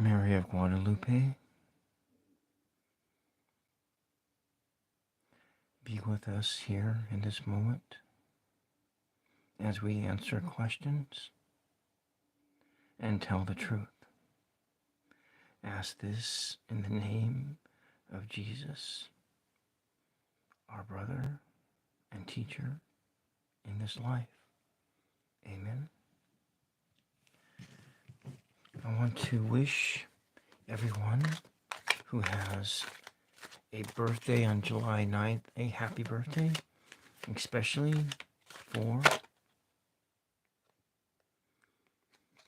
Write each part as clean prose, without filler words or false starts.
Mary of Guadalupe, be with us here in this moment as we answer questions and tell the truth. Ask this in the name of Jesus, our brother and teacher in this life. Amen. I want to wish everyone who has a birthday on July 9th a happy birthday, especially for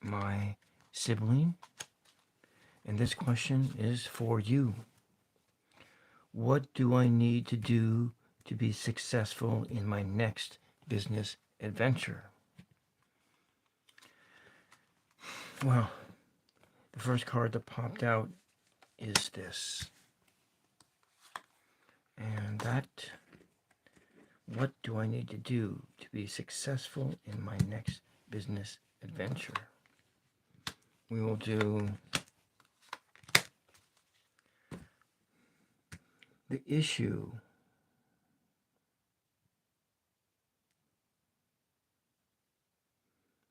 my sibling. And this question is for you. What do I need to do to be successful in my next business adventure? Well, the first card that popped out is this. And that, what do I need to do to be successful in my next business adventure? We will do the issue.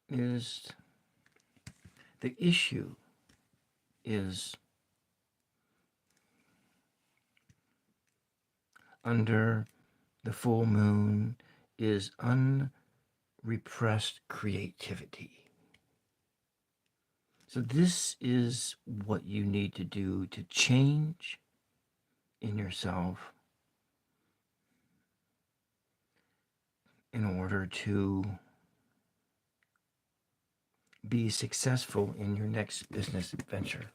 The issue is under the full moon is unrepressed creativity. So this is what you need to do to change in yourself in order to be successful in your next business venture.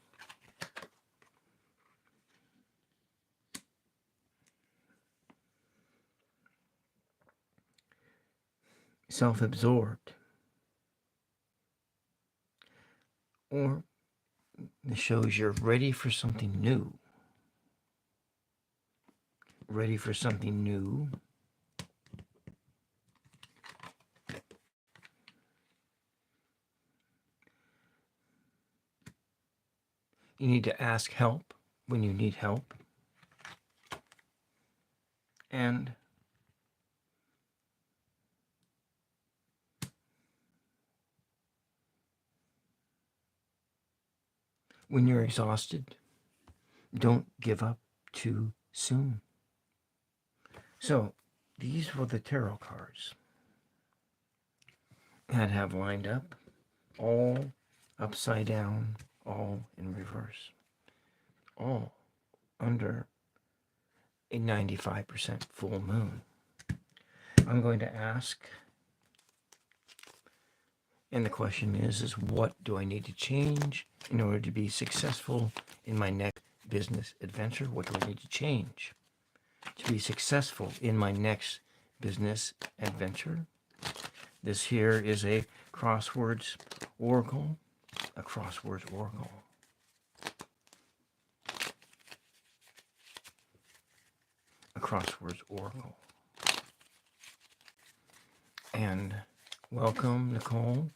Self-absorbed, or it shows you're ready for something new. Ready for something new. You need to ask help when you need help. And when you're exhausted, don't give up too soon. So these were the tarot cards that have lined up, all upside down, all in reverse, all under a 95% full moon. I'm going to ask, and the question is what do I need to change in order to be successful in my next business adventure? What do I need to change to be successful in my next business adventure? This here is a crosswords oracle, a crosswords oracle. A crosswords oracle. And welcome, Nicole,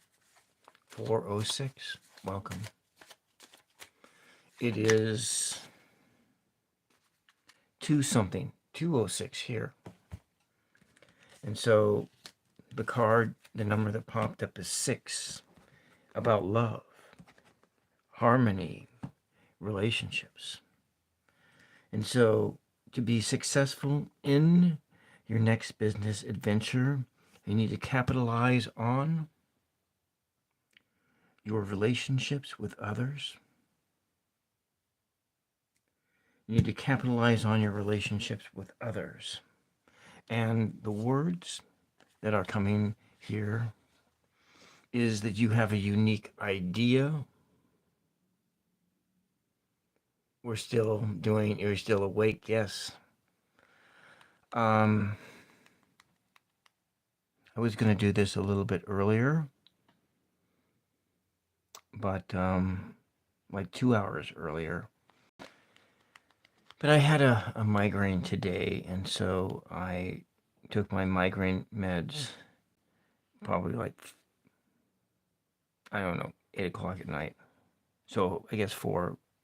406, welcome. It is 206 here. And so the card, the number that popped up is 6, about love, harmony, relationships. And so to be successful in your next business adventure, you need to capitalize on your relationships with others. You need to capitalize on your relationships with others. And the words that are coming here is that you have a unique idea. You're still awake, yes. I was going to do this a little bit earlier, but like 2 hours earlier. But I had a migraine today, and so I took my migraine meds probably like, I don't know, 8 o'clock at night. So I guess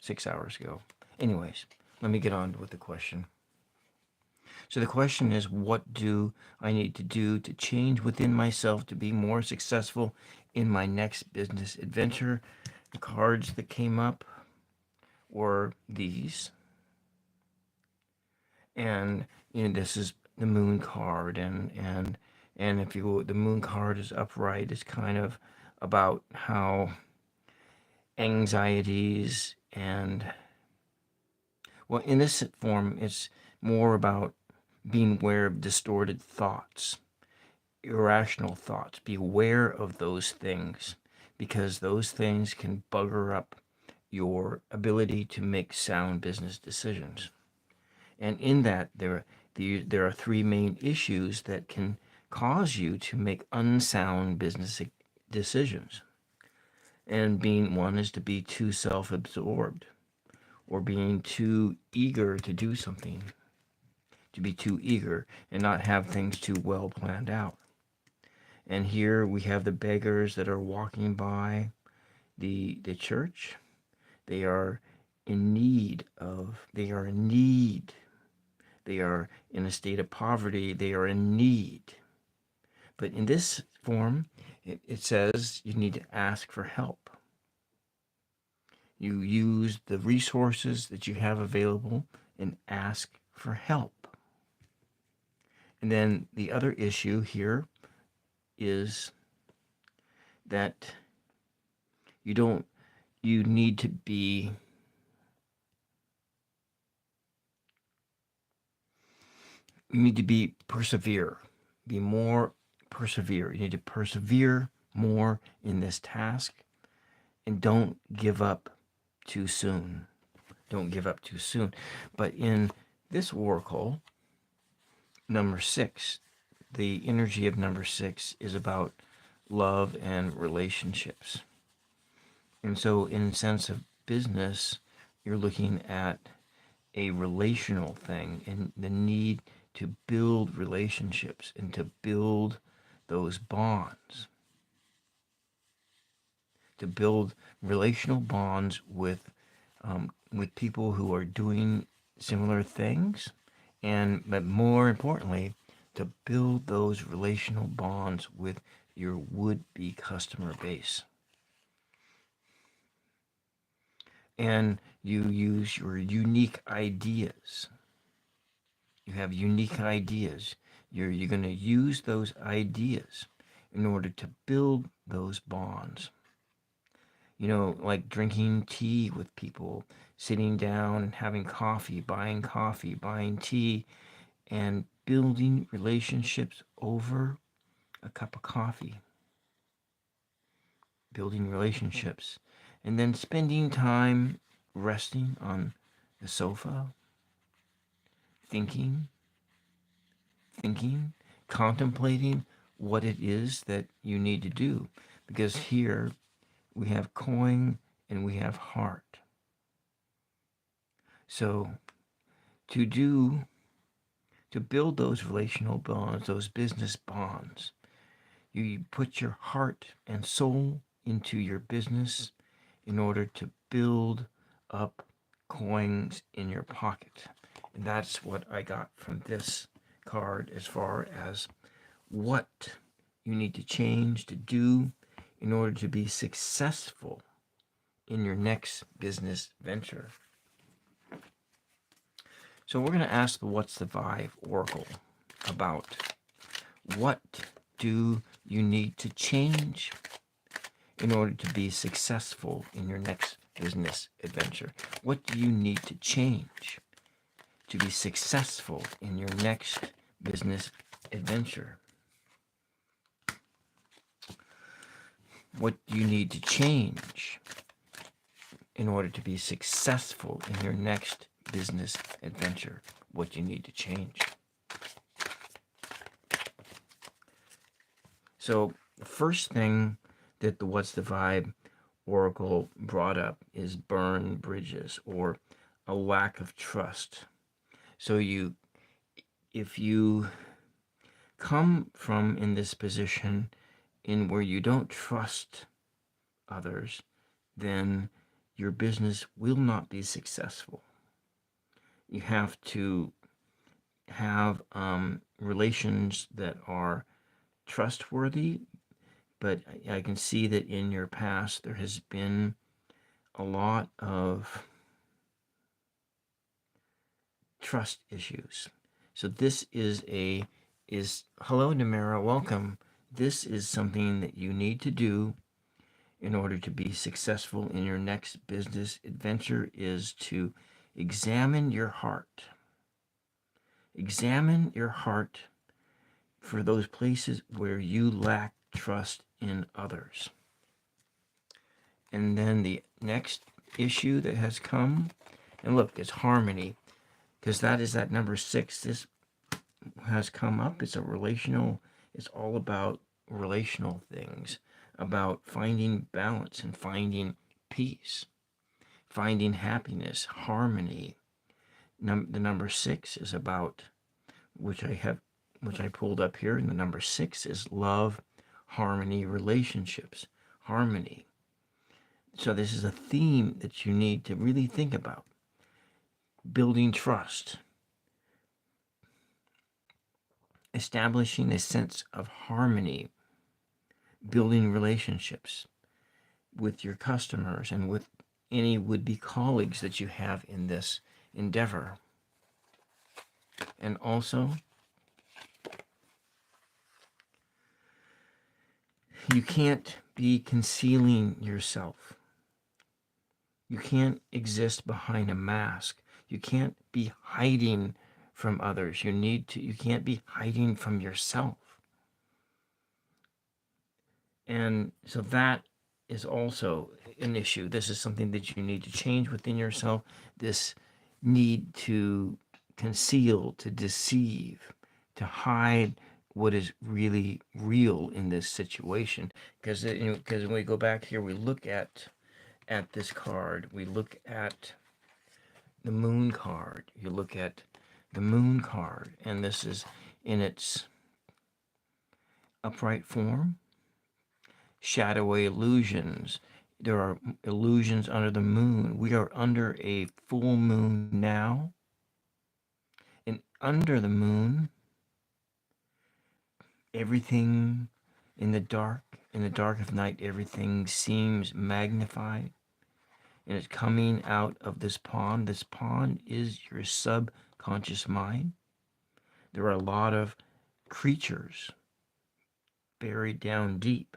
6 hours ago. Anyways, let me get on with the question. So the question is, what do I need to do to change within myself to be more successful in my next business adventure? The cards that came up were these. And this is the moon card, and if the moon card is upright, it's kind of about how anxieties and, well, in this form, it's more about being aware of distorted thoughts, irrational thoughts. Be aware of those things, because those things can bugger up your ability to make sound business decisions. And in that, there are three main issues that can cause you to make unsound business decisions. And one is to be too self-absorbed, or being too eager to do something, to be too eager and not have things too well planned out. And here we have the beggars that are walking by the church. They are in need. They are in a state of poverty. They are in need. But in this form, it says you need to ask for help. You use the resources that you have available and ask for help. And then the other issue here is that you need to be persevere. Be more persevere. You need to persevere more in this task, and don't give up too soon. Don't give up too soon. But in this oracle, number 6, the energy of number 6 is about love and relationships. And so in sense of business, you're looking at a relational thing and the need to build relationships and to build those bonds. To build relational bonds with people who are doing similar things, but more importantly, to build those relational bonds with your would-be customer base. And you use your unique ideas. You have unique ideas. You're going to use those ideas in order to build those bonds. Like drinking tea with people, sitting down and having coffee, buying tea, and building relationships over a cup of coffee. Building relationships. And then spending time resting on the sofa, thinking, contemplating what it is that you need to do. Because here we have coin and we have heart. So to build those relational bonds, those business bonds, you put your heart and soul into your business in order to build up coins in your pocket. And that's what I got from this card as far as what you need to change to do in order to be successful in your next business venture. So we're going to ask the What's the Vibe Oracle about what do you need to change in order to be successful in your next business adventure? What do you need to change to be successful in your next business adventure? What do you need to change in order to be successful in your next business adventure? What do you need to change? So the first thing that the What's the Vibe Oracle brought up is burned bridges, or a lack of trust. So if you come from in this position in where you don't trust others, then your business will not be successful. You have to have relations that are trustworthy, but I can see that in your past there has been a lot of trust issues. So this is hello Namara, welcome. This is something that you need to do in order to be successful in your next business adventure, is to examine your heart. Examine your heart for those places where you lack trust in others. And then the next issue that has come, and look, it's harmony, because that is that number 6. This has come up. It's all about relational things, about finding balance and finding peace, finding happiness, harmony. The number 6 is about, which I pulled up here, and the number 6 is love, harmony, relationships, harmony. So this is a theme that you need to really think about. Building trust, establishing a sense of harmony, building relationships with your customers and with any would-be colleagues that you have in this endeavor. And also, you can't be concealing yourself. You can't exist behind a mask. You can't be hiding from others. You can't be hiding from yourself. And so that is also an issue. This is something that you need to change within yourself. This need to conceal, to deceive, to hide what is really real in this situation. Because when we go back here, we look at this card. We look at the moon card. You look at the moon card, and this is in its upright form. Shadowy illusions. There are illusions under the moon. We are under a full moon now. And under the moon, everything in the dark of night, everything seems magnified. And it's coming out of this pond. This pond is your subconscious mind. There are a lot of creatures buried down deep,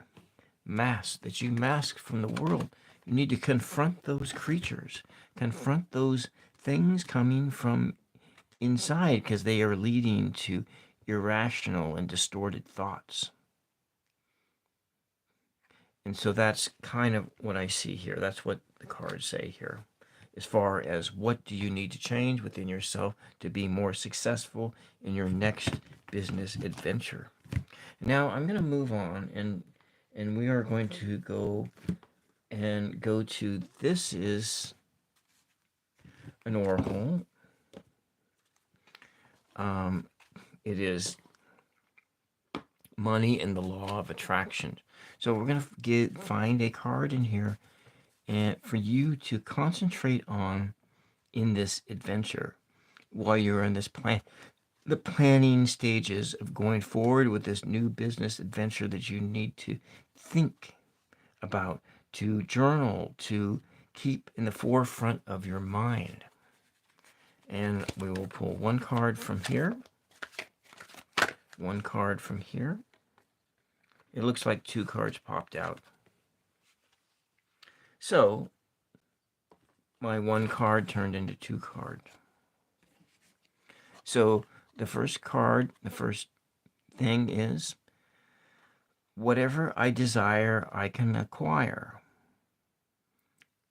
that you mask from the world. You need to confront those creatures, confront those things coming from inside, because they are leading to irrational and distorted thoughts. And so that's kind of what I see here. That's what the cards say here, as far as what do you need to change within yourself to be more successful in your next business adventure. Now I'm going to move on, and we are going to go to, this is an oracle. It is money and the law of attraction. So we're going to find a card in here, and for you to concentrate on in this adventure while you're in this the planning stages of going forward with this new business adventure, that you need to think about, to journal, to keep in the forefront of your mind. And we will pull one card from here, one card from here. It looks like 2 cards popped out. So my 1 card turned into 2 cards. So the first card, the first thing is, whatever I desire, I can acquire.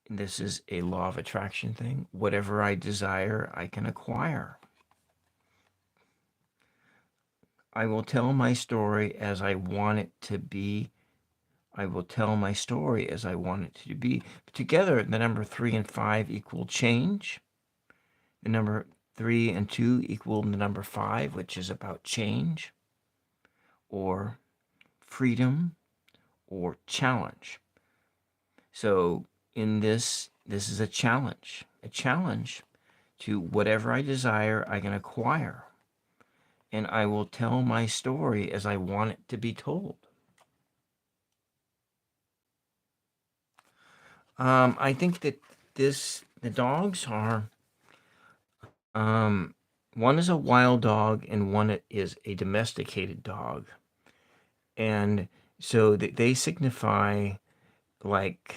This is a law of attraction thing. Whatever I desire, I can acquire. I will tell my story as I want it to be. I will tell my story as I want it to be. Together, the number 3 and 5 equal change. The number 3 and 2 equal the number 5, which is about change, or freedom, or challenge. So in this this is a challenge to whatever I desire, I can acquire. And I will tell my story as I want it to be told. I think that the dogs are, one is a wild dog and one is a domesticated dog. And so they signify, like,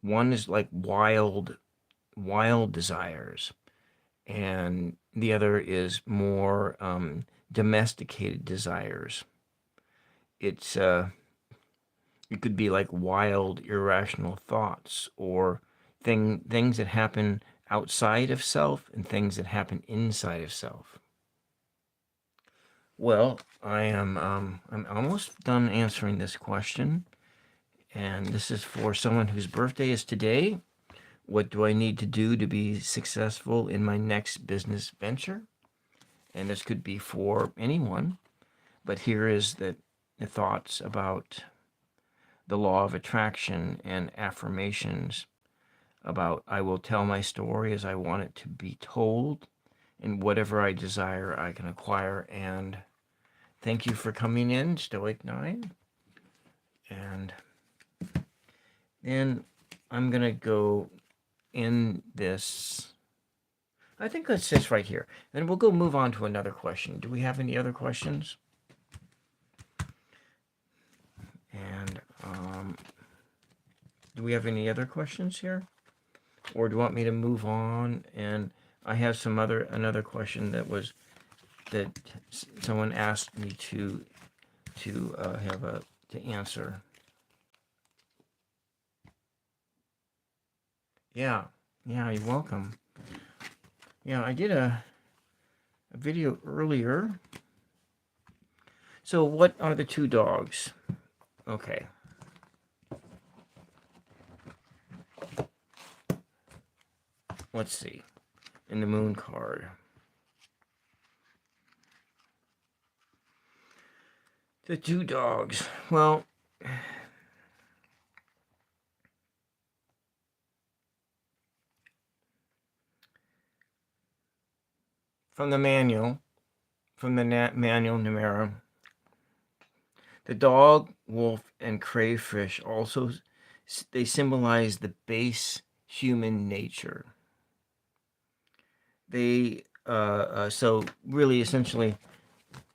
one is like wild desires, and the other is more domesticated desires. It's it could be like wild, irrational thoughts, or things that happen outside of self and things that happen inside of self. Well, I'm almost done answering this question, and this is for someone whose birthday is today. What do I need to do to be successful in my next business venture? And this could be for anyone, but here is the thoughts about the law of attraction and affirmations about I will tell my story as I want it to be told, and whatever I desire I can acquire. And thank you for coming in, Stoic 9. And then I'm going to go in this. I think that's this right here. Then we'll go move on to another question. Do we have any other questions? And do we have any other questions here? Or do you want me to move on? And I have another question that someone asked me to answer. Yeah, you're welcome. Yeah, I did a video earlier. So what are the two dogs? Okay. Let's see. In the moon card. The two dogs. Well, from the manual Numera, the dog, wolf, and crayfish also, they symbolize the base human nature. They so really essentially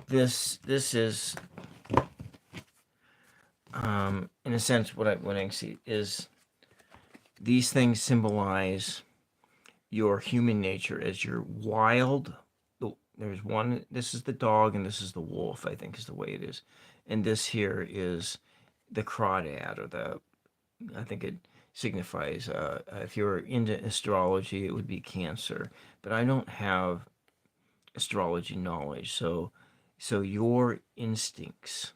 this is in a sense what I see is these things symbolize your human nature as your wild. There's one, this is the dog and this is the wolf, I think is the way it is. And this here is the crawdad, or I think it signifies, if you're into astrology, it would be Cancer. But I don't have astrology knowledge. So your instincts,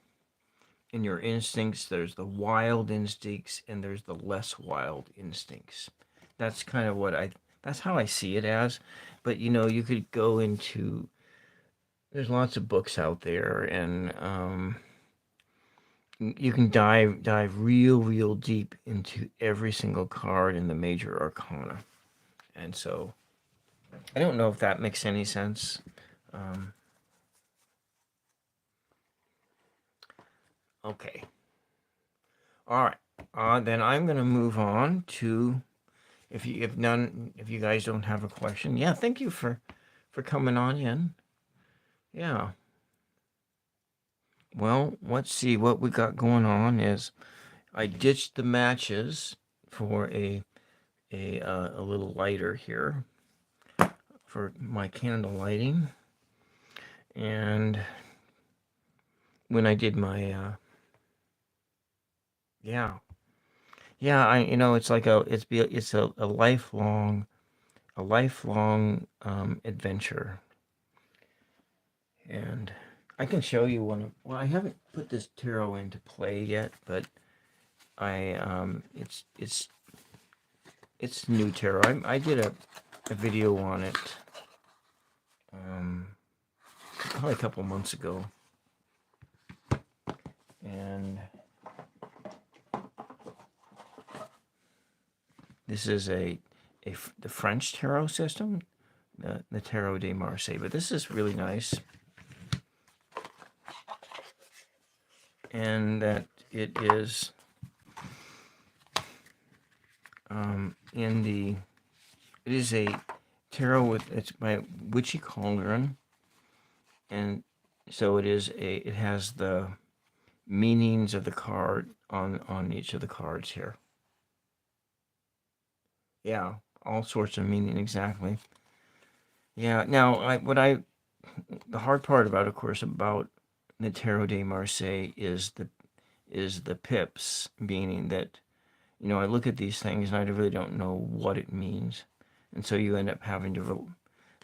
in your instincts, there's the wild instincts and there's the less wild instincts. That's kind of that's how I see it as. But you could go into, there's lots of books out there, and you can dive real deep into every single card in the major arcana. And so I don't know if that makes any sense. Okay. All right. Then I'm going to move on to, if you guys don't have a question. Yeah, thank you for coming on in. Yeah. Well, let's see what we got going on. Is I ditched the matches for a little lighter here for my candle lighting, and when I did my it's like it's a lifelong adventure. And I can show you one. Well, I haven't put this tarot into play yet, but it's new tarot. I did a video on it probably a couple months ago, and This is the French tarot system, the Tarot de Marseille. But this is really nice, and that it is it is a tarot it's by Witchy Cauldron, and so it has the meanings of the card on each of the cards here. Yeah, all sorts of meaning, exactly. Yeah. Now, the hard part about, of course, about the Tarot de Marseille is the pips, meaning that, I look at these things and I really don't know what it means, and so you end up having to.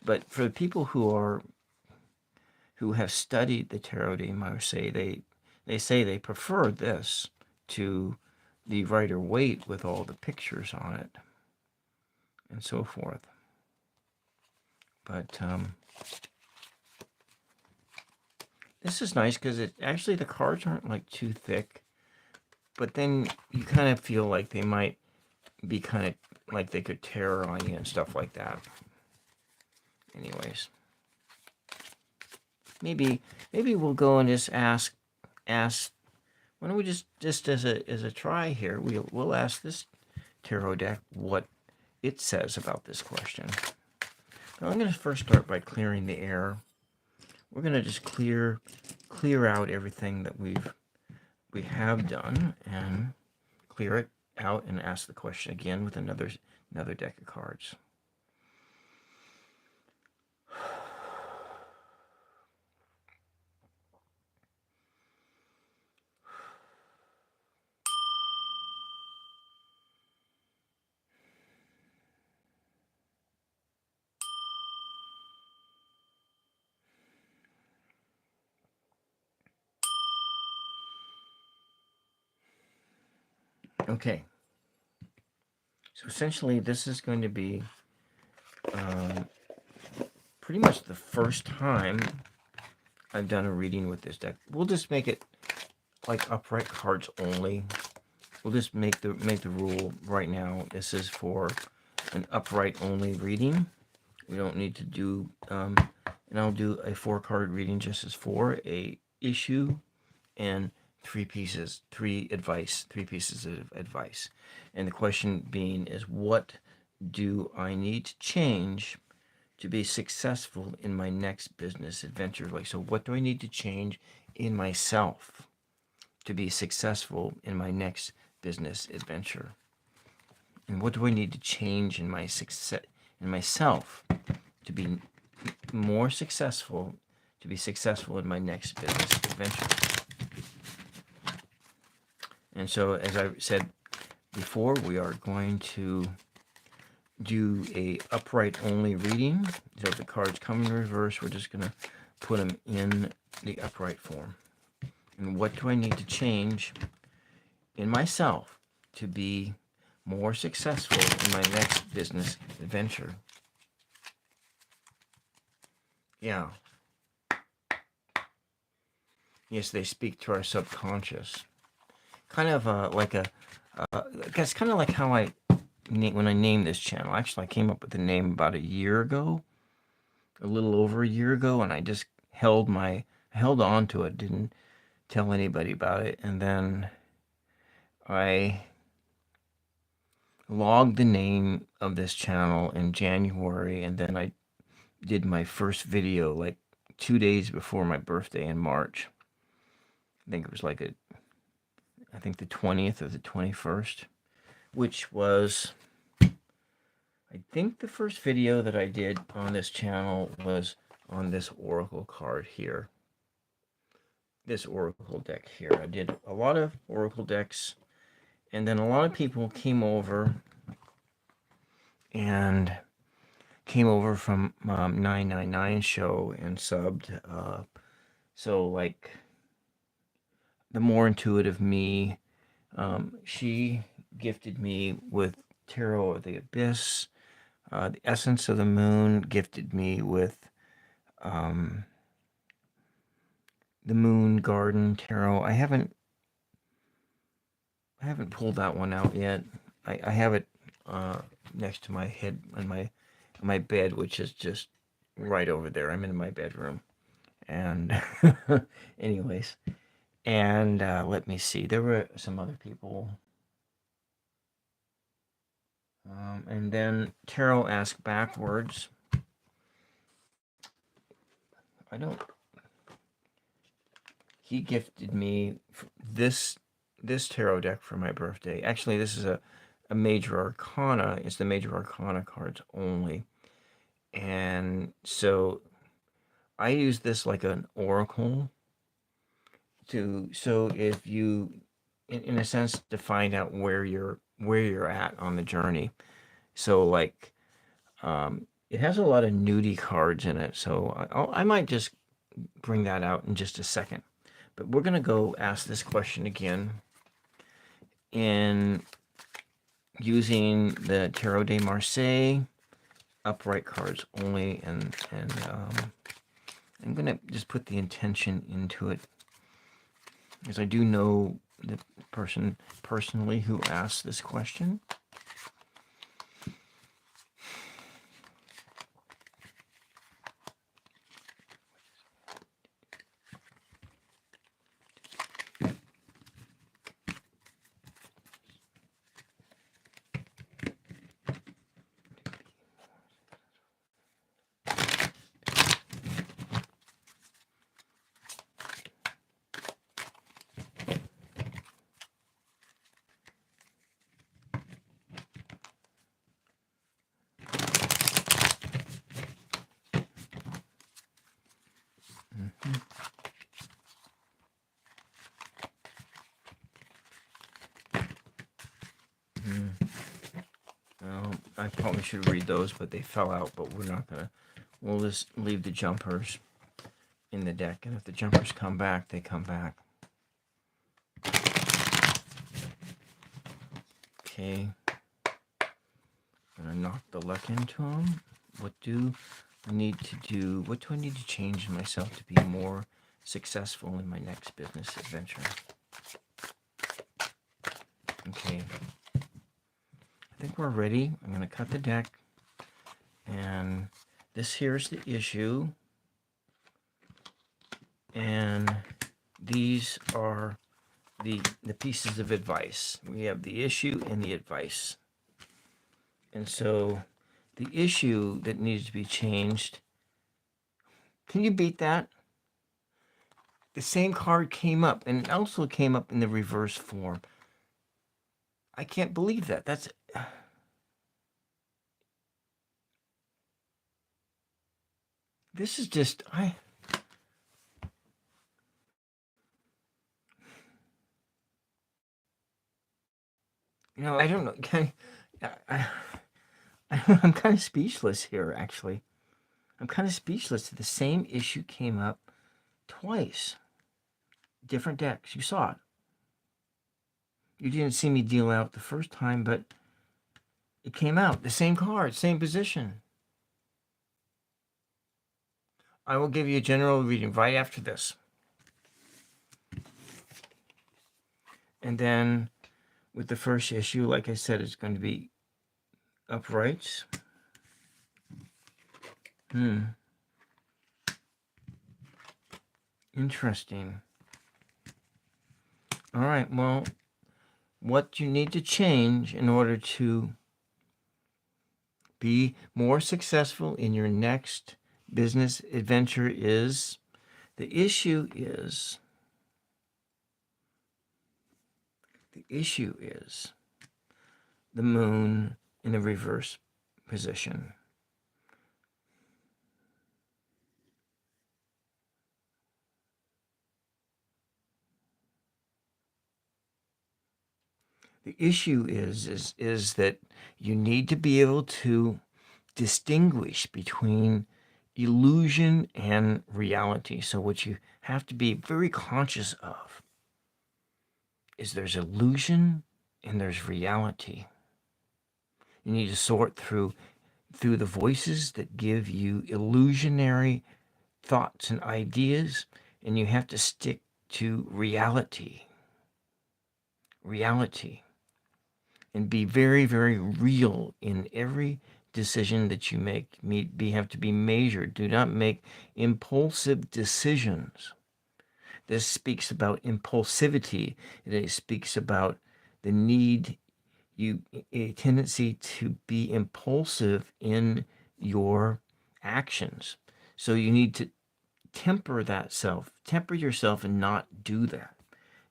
But for the people who have studied the Tarot de Marseille, they say they prefer this to the Rider-Waite with all the pictures on it and so forth. But this is nice because the cards aren't like too thick, but then you kind of feel like they might be kind of like they could tear on you and stuff like that. Anyways, maybe we'll go and just ask. Why don't we just as a try here, we'll ask this tarot deck what it says about this question. Now, I'm going to first start by clearing the air. We're going to just clear out everything that we have done, and clear it out and ask the question again with another deck of cards. Okay. So essentially, this is going to be pretty much the first time I've done a reading with this deck. We'll just make it like upright cards only. We'll just make the rule right now. This is for an upright only reading. We don't need to do, and I'll do a 4-card reading just as 4, a issue, and 3 pieces of advice. And the question being is, what do I need to change to be successful in my next business adventure? So what do I need to change in myself to be successful in my next business adventure? And what do I need to change in myself to be more successful, to be successful in my next business adventure? And so, as I said before, we are going to do a upright only reading. So if the cards come in reverse, we're just going to put them in the upright form. And what do I need to change in myself to be more successful in my next business adventure? Yeah. Yes, they speak to our subconscious. Kind of it's kind of like how when I named this channel. Actually, I came up with the name about a year ago, a little over a year ago, and I just held on to it, didn't tell anybody about it, and then I logged the name of this channel in January, and then I did my first video like 2 days before my birthday in March. I think it was I think the 20th or the 21st, which was, I think the first video that I did on this channel was on this oracle card here. This oracle deck here. I did a lot of oracle decks, and then a lot of people came over from 999 show and subbed. So like the more intuitive me, she gifted me with Tarot of the Abyss. The Essence of the Moon gifted me with the Moon Garden Tarot. I haven't pulled that one out yet. I have it next to my head on my bed, which is just right over there. I'm in my bedroom, and anyways, and let me see. There were some other people, and then Tarot asked backwards. I don't. He gifted me this tarot deck for my birthday. Actually, this is a major arcana. It's the major arcana cards only, and so I use this like an oracle so if you in a sense to find out where you're at on the journey. So like it has a lot of nudie cards in it, so I might just bring that out in just a second. But we're gonna go ask this question again in using the Tarot de Marseille upright cards only, and I'm gonna just put the intention into it, because I do know the person personally who asked this question. I probably should read those, but they fell out. But we're not gonna. We'll just leave the jumpers in the deck, and if the jumpers come back, they come back. Okay. I'm gonna knock the luck into them. What do I need to do? What do I need to change in myself to be more successful in my next business adventure? Okay. I think we're ready. I'm going to cut the deck. And this here's the issue. And these are the pieces of advice. We have the issue and the advice. And so the issue that needs to be changed, can you beat that? The same card came up, and it also came up in the reverse form. I can't believe that. That's... This is just... I don't know. I'm kind of speechless here, actually. I'm kind of speechless. The same issue came up twice. Different decks. You saw it. You didn't see me deal out the first time, but it came out. The same card, same position. I will give you a general reading right after this. And then with the first issue, like I said, it's going to be uprights. Interesting. All right, well, what you need to change in order to be more successful in your next business adventure is, the issue is the moon in a reverse position. The issue is that you need to be able to distinguish between illusion and reality. So what you have to be very conscious of is there's illusion and there's reality. You need to sort through the voices that give you illusionary thoughts and ideas, and you have to stick to reality. and be very, very real in every decision that you make. Have to be measured. Do not make impulsive decisions. This speaks about impulsivity. It speaks about the need, a tendency to be impulsive in your actions. So you need to temper yourself and not do that.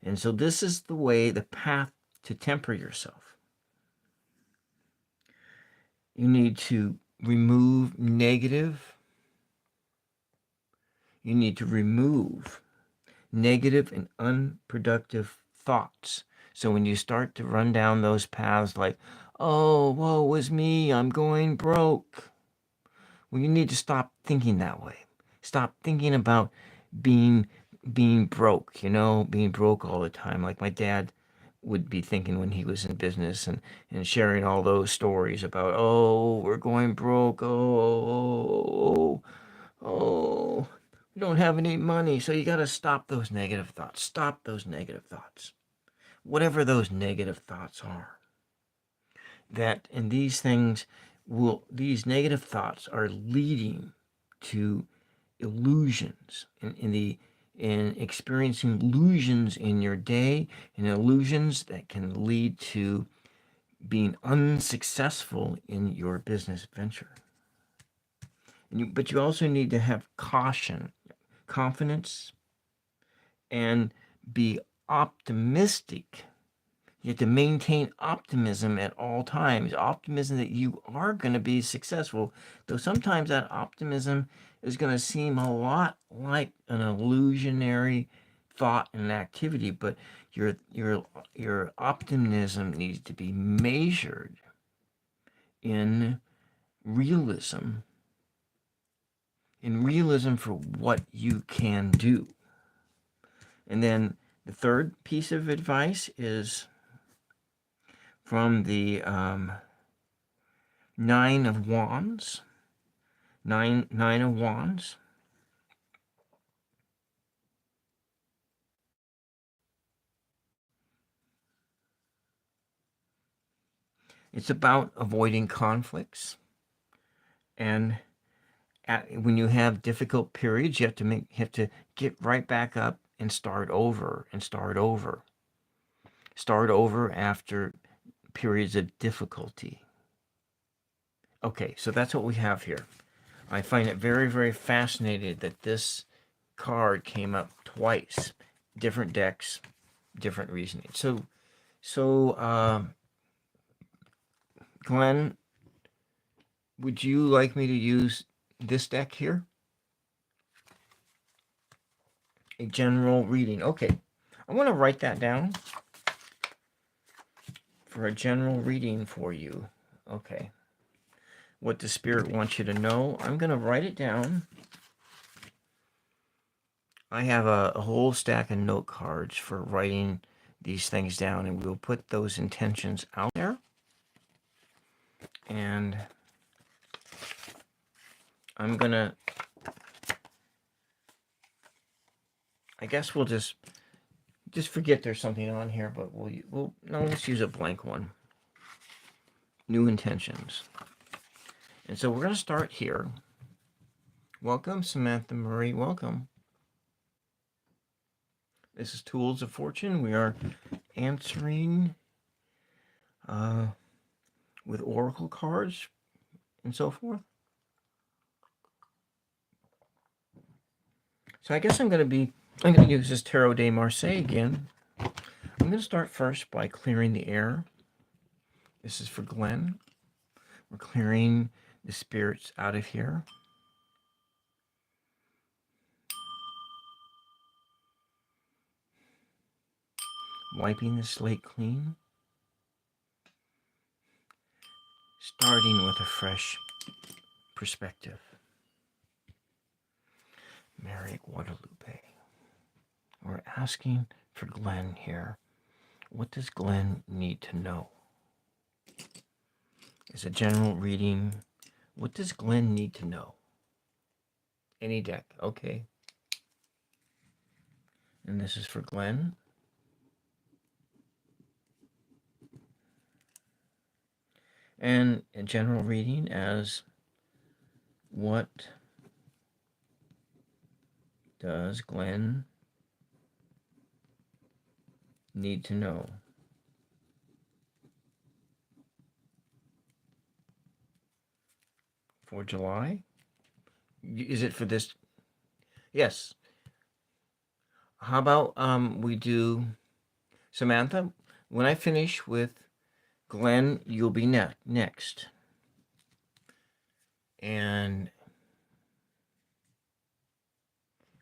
And so this is the path to temper yourself. You need to remove negative and unproductive thoughts. So when you start to run down those paths like, oh, woe is me, I'm going broke. Well, you need to stop thinking that way. Stop thinking about being broke, being broke all the time. Like my dad would be thinking when he was in business and sharing all those stories about, oh, we're going broke. Oh, we don't have any money. So you got to stop those negative thoughts. Stop those negative thoughts. Whatever those negative thoughts are. These negative thoughts are leading to illusions in experiencing illusions in your day, and illusions that can lead to being unsuccessful in your business venture. But you also need to have caution, confidence, and be optimistic. You have to maintain optimism at all times. Optimism that you are going to be successful, though sometimes that optimism is going to seem a lot like an illusionary thought and activity. But your optimism needs to be measured in realism. For what you can do. And then the third piece of advice is from the Nine of Wands. Nine of Wands. It's about avoiding conflicts. And when you have difficult periods, you have to get right back up and start over. Start over after periods of difficulty. Okay, so that's what we have here. I find it very, very fascinating that this card came up twice. Different decks, different reasoning. So, Glenn, would you like me to use this deck here? A general reading. Okay, I want to write that down for a general reading for you. Okay. What the Spirit wants you to know. I'm going to write it down. I have a whole stack of note cards for writing these things down, and we'll put those intentions out there. And I'm going to, I guess we'll just forget there's something on here, but let's use a blank one. New intentions. And so we're going to start here. Welcome, Samantha Marie. Welcome. This is Tools of Fortune. We are answering with oracle cards and so forth. So I guess I'm going to use this Tarot de Marseille again. I'm going to start first by clearing the air. This is for Glenn. We're clearing the spirits out of here. Wiping the slate clean. Starting with a fresh perspective. Mary Guadalupe. We're asking for Glenn here. What does Glenn need to know? It's a general reading. What does Glenn need to know? Any deck, okay. And this is for Glenn. And a general reading as what does Glenn need to know? For July? Is it for this? Yes. How about we do Samantha? When I finish with Glenn, you'll be next. And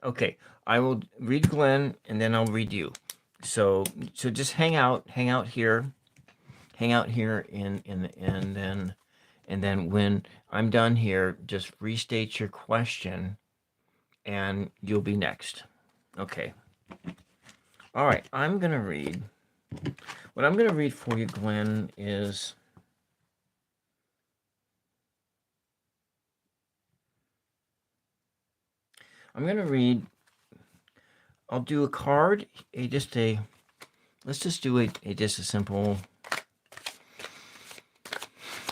okay, I will read Glenn and then I'll read you. So just hang out here, and then when I'm done here, just restate your question, and you'll be next. Okay. All right. I'm gonna read. What I'm gonna read for you, Glenn, is I'm gonna read. I'll do a card. Let's just do just a simple.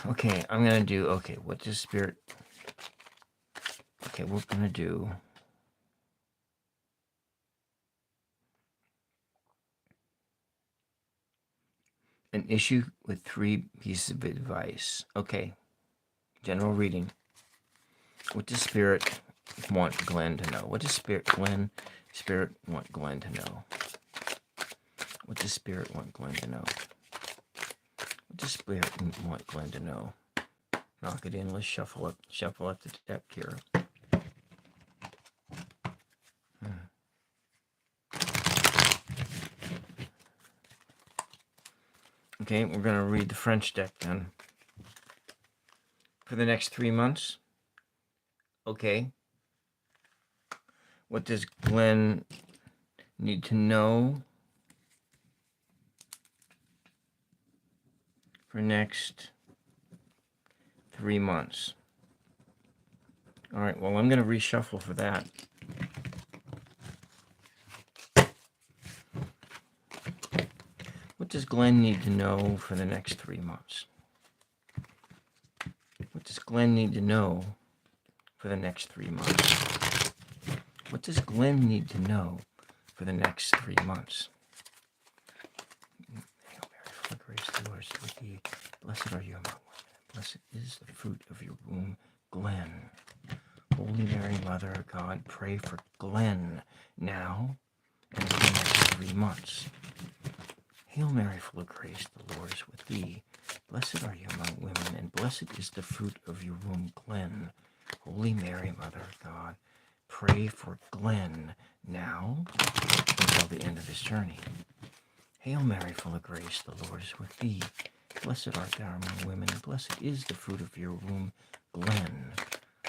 Okay, I'm gonna do. Okay, what does Spirit? Okay, we're gonna do. An issue with 3 pieces of advice. Okay, general reading. What does Spirit want Glenn to know? What does Spirit want Glenn to know? What does Spirit want Glenn to know? What does Spirit want Glenn to know? Knock it in. Let's shuffle up the deck here. Okay, we're going to read the French deck then. For the next 3 months. Okay. What does Glenn need to know for next 3 months? All right, well, I'm going to reshuffle for that. What does Glenn need to know for the next 3 months? What does Glenn need to know for the next 3 months? What does Glenn need to know for the next 3 months? Hail Mary, full of grace, the Lord is with thee. Blessed are you among women. Blessed is the fruit of your womb, Glenn. Holy Mary, Mother of God, pray for Glenn now and for the next 3 months. Hail Mary, full of grace, the Lord is with thee. Blessed are you among women, and blessed is the fruit of your womb, Glenn. Holy Mary, Mother of God, pray for Glenn now until the end of his journey. Hail Mary, full of grace, the Lord is with thee. Blessed art thou among women, and blessed is the fruit of your womb, Glenn.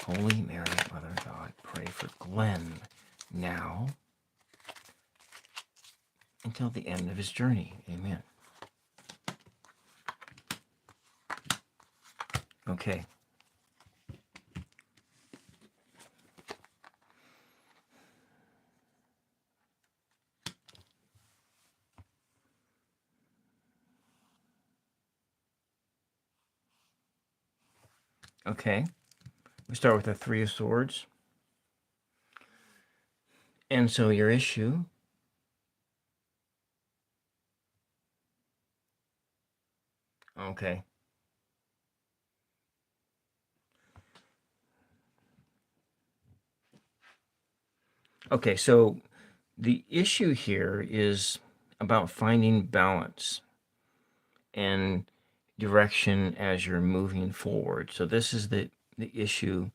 Holy Mary, Mother of God, pray for Glenn now until the end of his journey. Amen. Okay. Okay. We start with the 3 of Swords. And so your issue okay. Okay, so the issue here is about finding balance and direction as you're moving forward. So this is the issue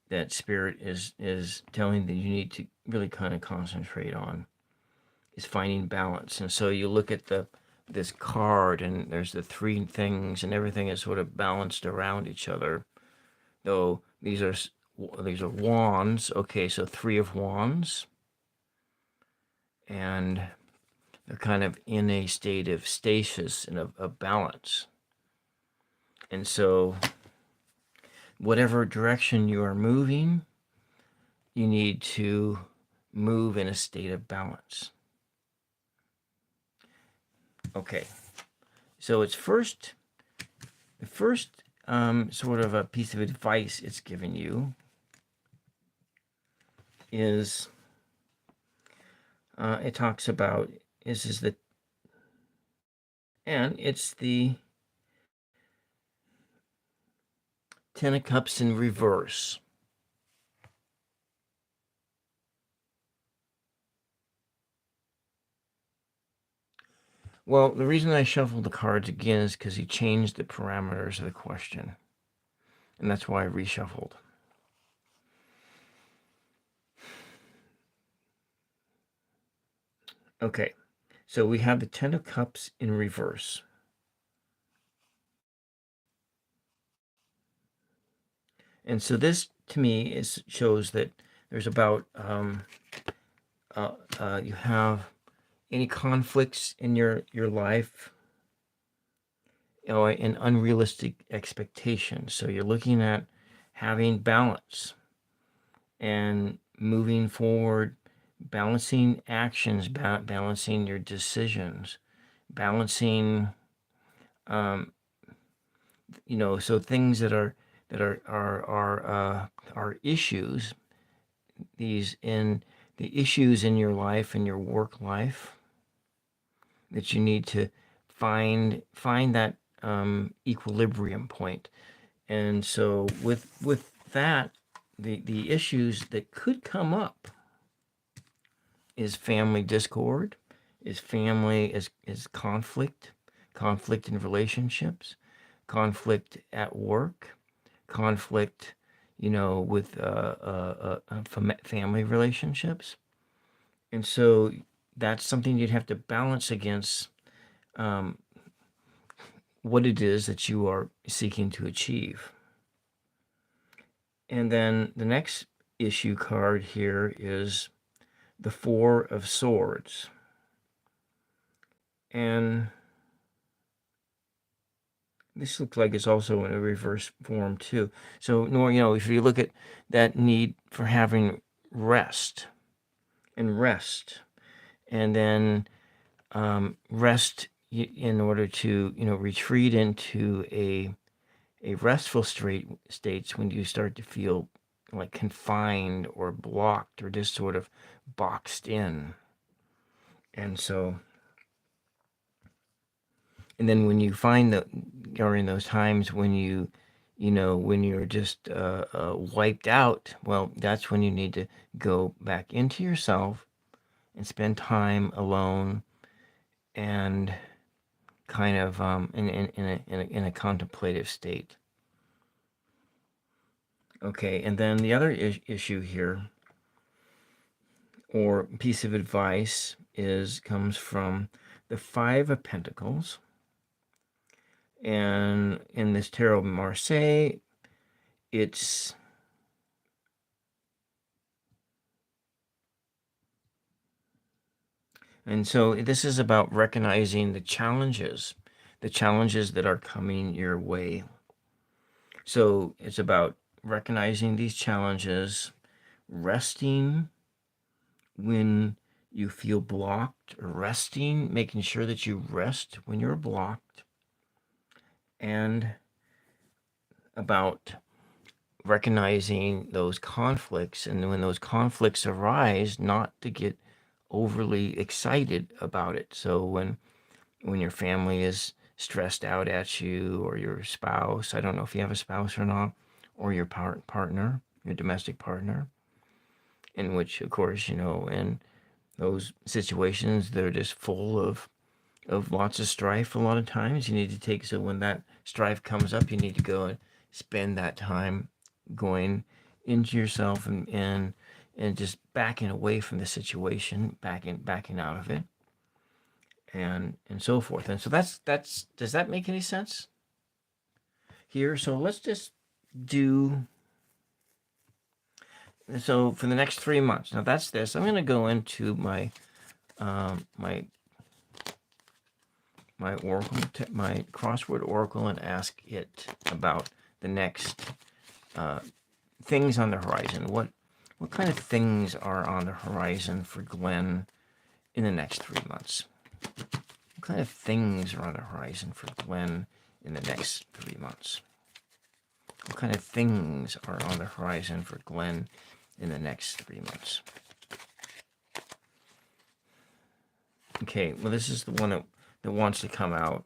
that Spirit is telling that you need to really kind of concentrate on, is finding balance. And so you look at this card, and there's the 3 things, and everything is sort of balanced around each other. Though these are wands. Okay, so 3 of wands, and they're kind of in a state of stasis and of balance. And so whatever direction you are moving, you need to move in a state of balance. Okay, so it's the first sort of a piece of advice it's given you is it talks about is the and it's the Ten of Cups in reverse. Well, the reason I shuffled the cards again is because he changed the parameters of the question. And that's why I reshuffled. Okay, so we have the Ten of Cups in reverse. And so this, to me, shows that there's about, you have any conflicts in your life, and unrealistic expectations. So you're looking at having balance and moving forward, balancing actions, balancing your decisions, balancing, so things that are issues. These in the issues in your life and your work life that you need to find that equilibrium point. And so with that, the issues that could come up is family discord, is conflict in relationships, conflict at work, conflict, with family relationships. And so that's something you'd have to balance against what it is that you are seeking to achieve. And then the next issue card here is the Four of Swords. And this looks like it's also in a reverse form too. So, if you look at that need for having rest, and then rest in order to, retreat into a restful states when you start to feel like confined or blocked or just sort of boxed in. And so, and then when you find that, or in those times when when you're just wiped out, well, that's when you need to go back into yourself and spend time alone and kind of in a contemplative state. Okay, and then the other issue here, or piece of advice, comes from the Five of Pentacles. And in this Tarot of Marseille, it's and so this is about recognizing the challenges that are coming your way. So it's about recognizing these challenges, resting when you feel blocked, or making sure that you rest when you're blocked, and about recognizing those conflicts, and when those conflicts arise, not to get overly excited about it. So when your family is stressed out at you, or your spouse, I don't know if you have a spouse or not, or your partner, your domestic partner, in which, of course, in those situations, they're just full of lots of strife. A lot of times you need to take, so when that strife comes up, you need to go and spend that time going into yourself and just backing away from the situation, backing out of it, and so forth. And so that's does that make any sense here? So let's just do, so for the next 3 months, now that's this. I'm going to go into my my oracle, my crossword oracle, and ask it about the next things on the horizon. What kind of things are on the horizon for Glenn in the next 3 months? What kind of things are on the horizon for Glenn in the next 3 months? What kind of things are on the horizon for Glenn in the next 3 months? Okay, well, this is the one that wants to come out.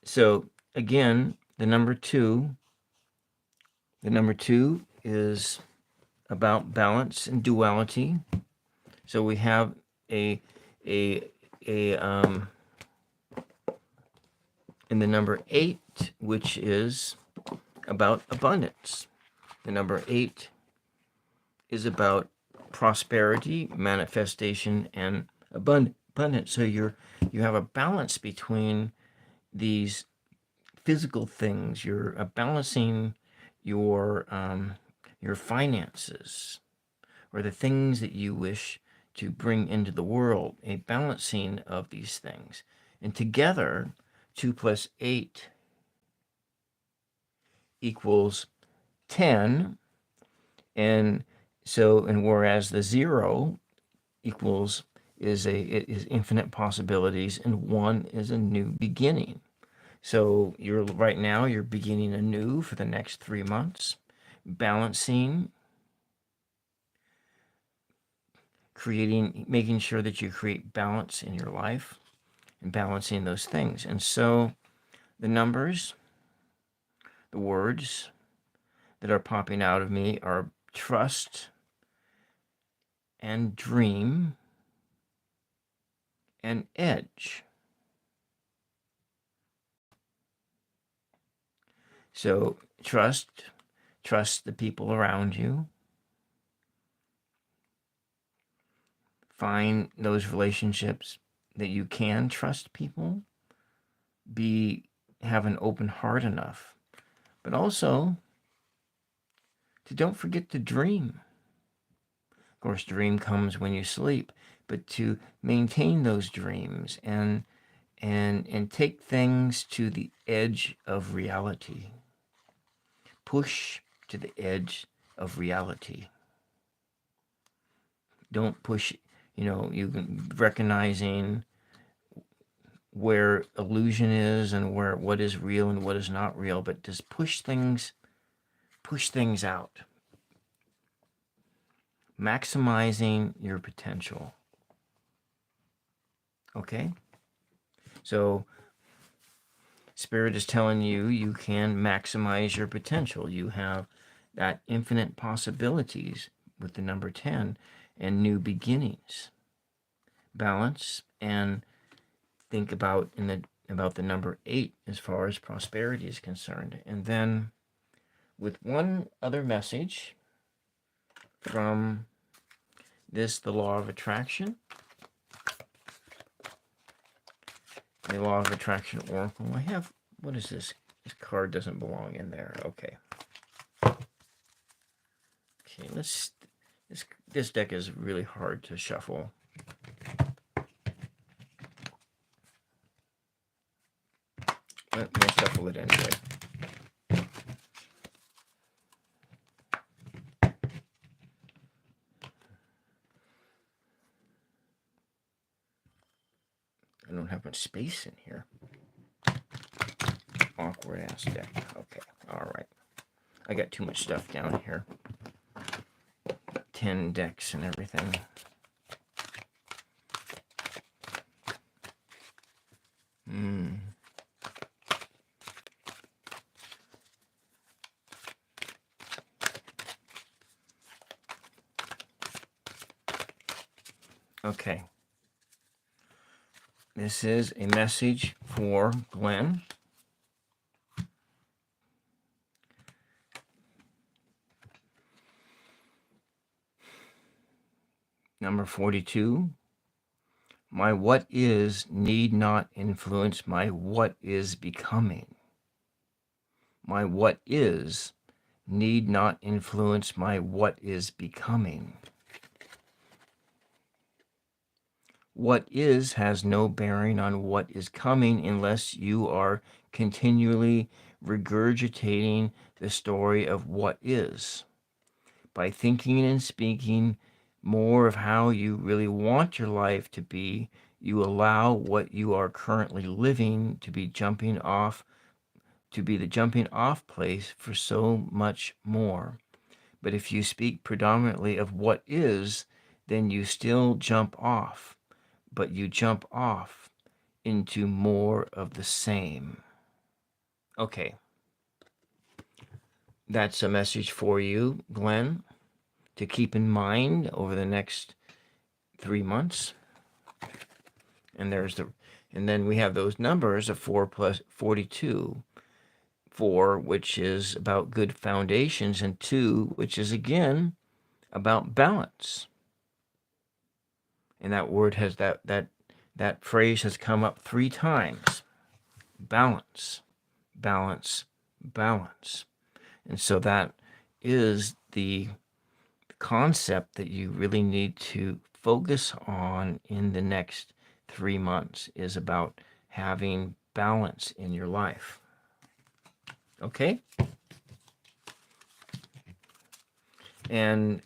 So, again, the number two is about balance and duality. So we have a in the number 8, which is about abundance. The number 8 is about prosperity, manifestation, and abundance. So you have a balance between these physical things. You're balancing your finances, or the things that you wish to bring into the world, a balancing of these things. And together, 2 plus 8 equals 10. And so, and whereas the 0 equals is infinite possibilities, and 1 is a new beginning. So right now you're beginning anew for the next 3 months, balancing, making sure that you create balance in your life and balancing those things. And so the numbers, the words that are popping out of me are trust and dream and edge. So trust the people around you. Find those relationships that you can trust people. Have an open heart enough, but also don't forget to dream. Of course, dream comes when you sleep, but to maintain those dreams and take things to the edge of reality. Push to the edge of reality. Don't push, you can recognizing where illusion is and what is real and what is not real, but just push things out. Maximizing your potential. Okay? So Spirit is telling you can maximize your potential. You have that infinite possibilities with the number 10 and new beginnings. Balance, and think about the number 8 as far as prosperity is concerned. And then with one other message from the law of attraction. The law of attraction oracle. I have, what is this? This card doesn't belong in there. Okay. Okay, this deck is really hard to shuffle. Let me shuffle it anyway. I don't have much space in here. Awkward ass deck. Okay, alright. I got too much stuff down here. 10 decks and everything. Okay. This is a message for Glenn. Number 42. My what is need not influence my what is becoming. My what is need not influence my what is becoming. What is has no bearing on what is coming unless you are continually regurgitating the story of what is. By thinking and speaking more of how you really want your life to be, You allow what you are currently living to be the jumping off place for so much more. But if you speak predominantly of what is, then you still jump off, but you jump off into more of the same. Okay. That's a message for you, Glenn, to keep in mind over the next 3 months. And then we have those numbers of 4 plus 42. 4, which is about good foundations, and 2, which is again about balance. And that word has that phrase has come up 3 times. Balance, balance, balance. And so that is the concept that you really need to focus on in the next 3 months, is about having balance in your life. Okay? And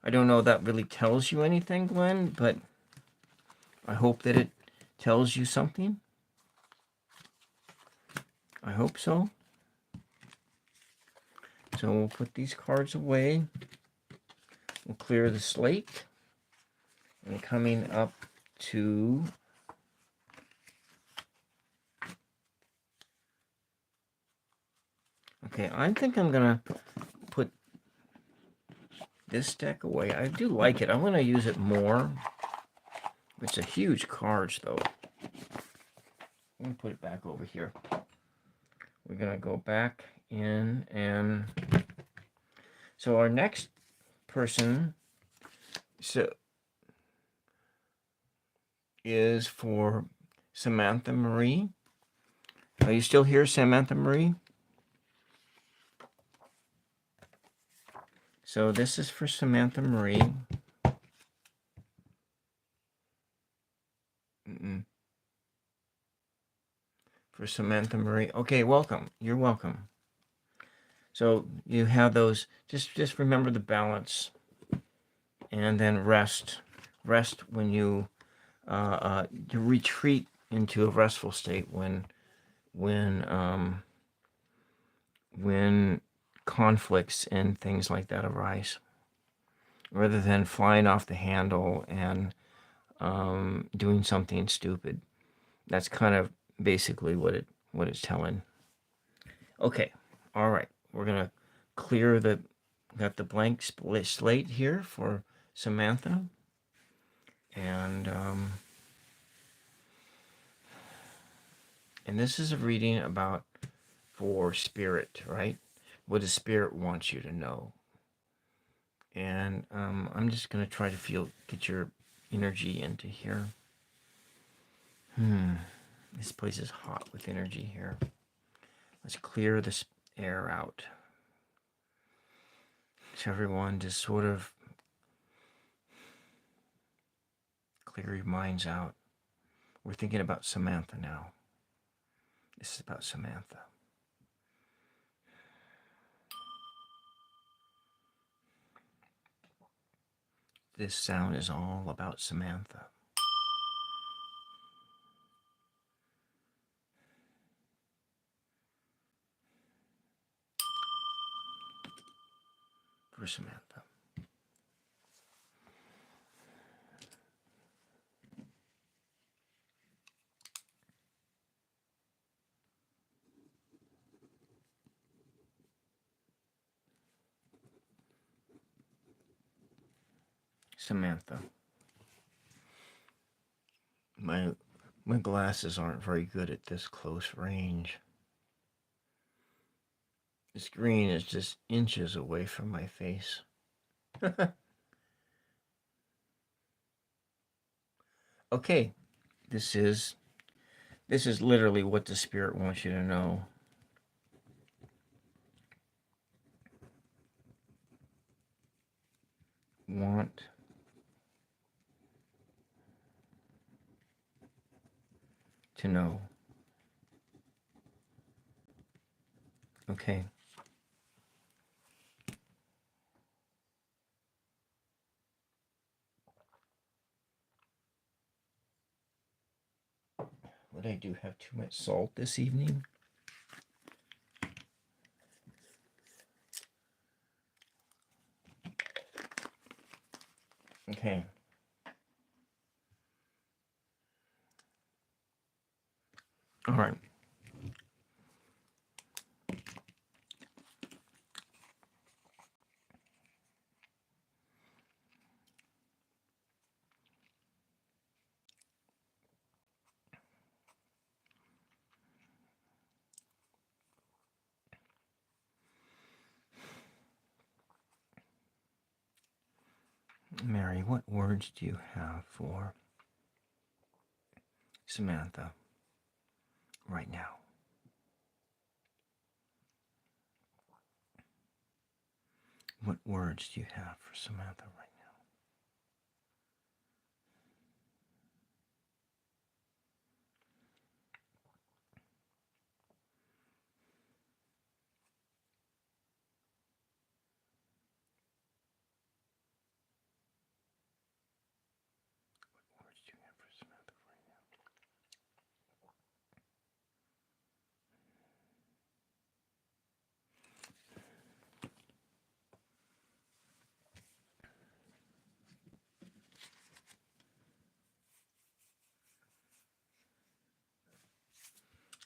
I don't know if that really tells you anything, Glenn, but I hope that it tells you something. I hope so. So we'll put these cards away. We'll clear the slate. And coming up to okay, I think I'm going to put this deck away. I do like it. I'm going to use it more. It's a huge card, though. I'm going to put it back over here. We're going to go back in, and so our next person is for Samantha Marie. Are you still here, Samantha Marie? So this is for Samantha Marie. For Samantha Marie. Okay, welcome. You're welcome. So you have those. Just remember the balance, and then rest. Rest when you retreat into a restful state when conflicts and things like that arise, rather than flying off the handle and doing something stupid. That's kind of basically what it's telling. Okay, all right. We're gonna clear got the blank slate here for Samantha, and this is a reading about for spirit, right? What does spirit want you to know? And I'm just gonna try to get your energy into here. This place is hot with energy here. Let's clear this air out. So everyone just sort of clear your minds out. We're thinking about Samantha now. This is about Samantha. This sound is all about Samantha. For Samantha. Samantha. My glasses aren't very good at this close range. The screen is just inches away from my face. Okay, this is literally what the spirit wants you to know. Want to know. Okay. but I do have too much salt this evening. Okay. All right. Mary, what words do you have for Samantha right now? What words do you have for Samantha right now? What words do you have for Samantha right now?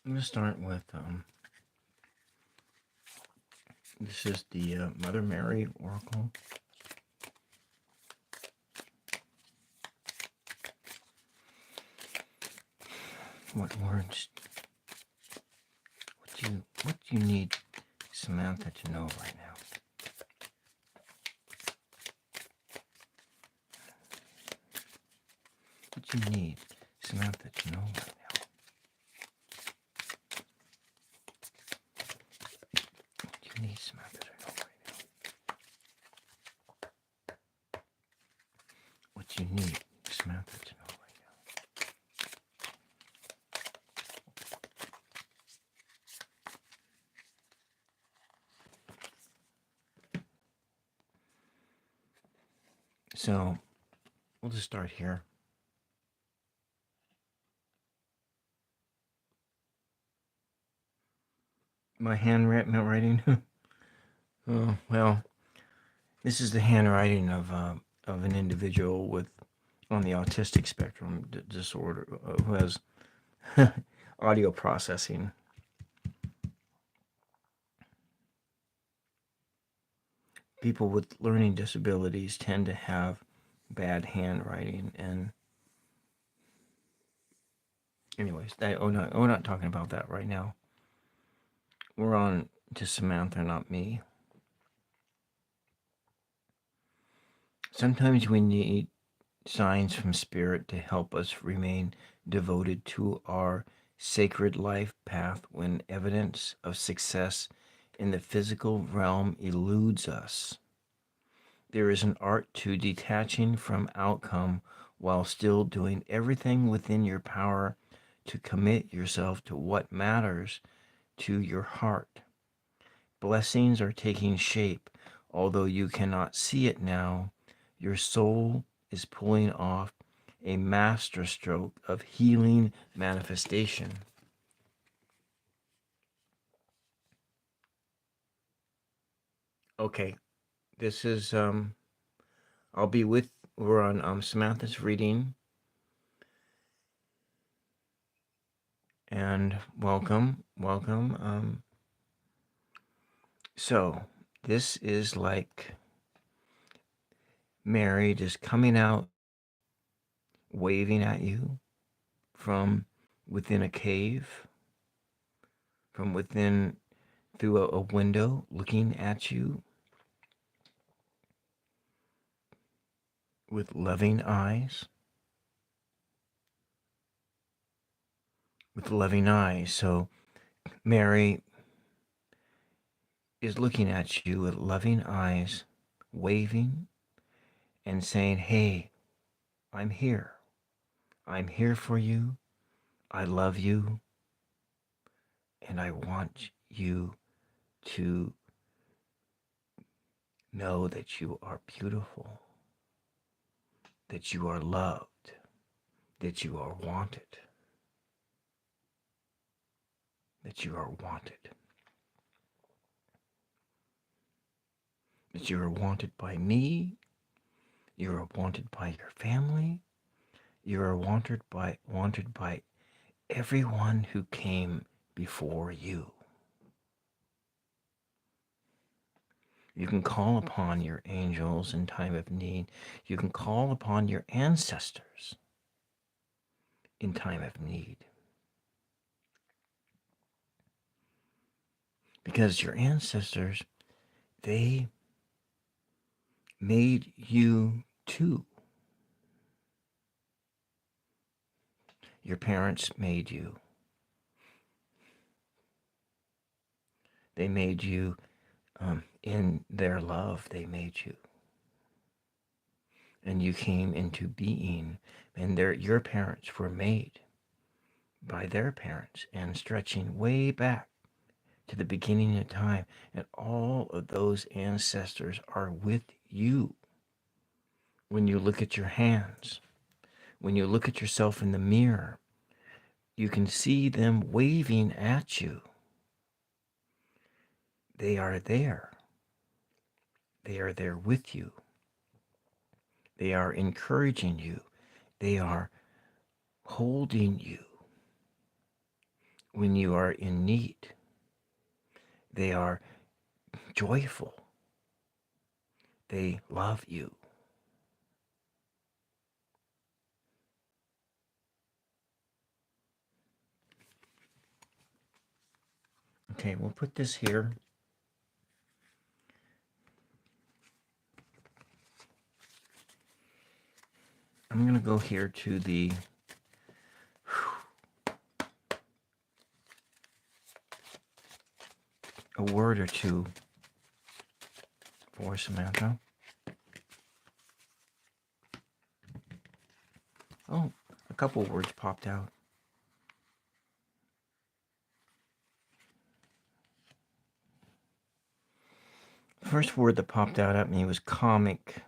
I'm going to start with, this is the Mother Mary Oracle. What words, what do you need Samantha to know right now? What do you need Samantha to know right now? What do you need Samantha to know right now? What do you need Samantha to know right now? So, we'll just start here. My handwriting. Oh, well, this is the handwriting of an individual with on the autistic spectrum disorder who has audio processing. People with learning disabilities tend to have bad handwriting, and anyways, we're not talking about that right now. We're on to Samantha, not me. Sometimes we need signs from Spirit to help us remain devoted to our sacred life path when evidence of success in the physical realm eludes us. There is an art to detaching from outcome while still doing everything within your power to commit yourself to what matters to your heart. Blessings are taking shape, although you cannot see it now. Your soul is pulling off a masterstroke of healing manifestation. Okay, this is we're on Samantha's reading, and welcome. So this is like Mary just coming out, waving at you from within a cave, from within through a window, looking at you with loving eyes. With loving eyes. So Mary is looking at you with loving eyes, waving and saying, "Hey, I'm here. I'm here for you. I love you. And I want you to know that you are beautiful, that you are loved, that you are wanted." that you are wanted. That you are wanted by me. You are wanted by your family. You are wanted by everyone who came before you. You can call upon your angels in time of need. You can call upon your ancestors in time of need. Because your ancestors, they made you too. Your parents made you. They made you in their love, they made you. And you came into being, and your parents were made by their parents, and stretching way back to the beginning of time. And all of those ancestors are with you. When you look at your hands, when you look at yourself in the mirror, you can see them waving at you. They are there. They are there with you. They are encouraging you. They are holding you when you are in need. They are joyful. They love you. Okay, we'll put this here. I'm going to go here to the a word or two for Samantha. Oh, a couple words popped out. The first word that popped out at me was comic,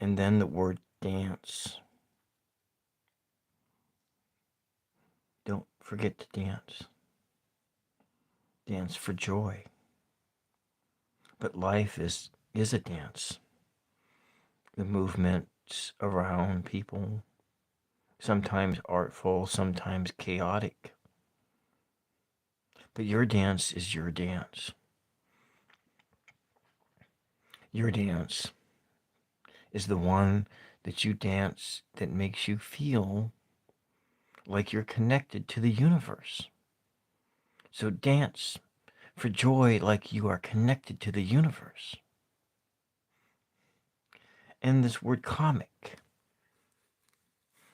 and then the word dance. Don't forget to dance. Dance for joy. But life is a dance. The movements around people, sometimes artful, sometimes chaotic. But your dance is your dance. Your dance is the one that you dance that makes you feel like you're connected to the universe. So dance for joy like you are connected to the universe. And this word comic,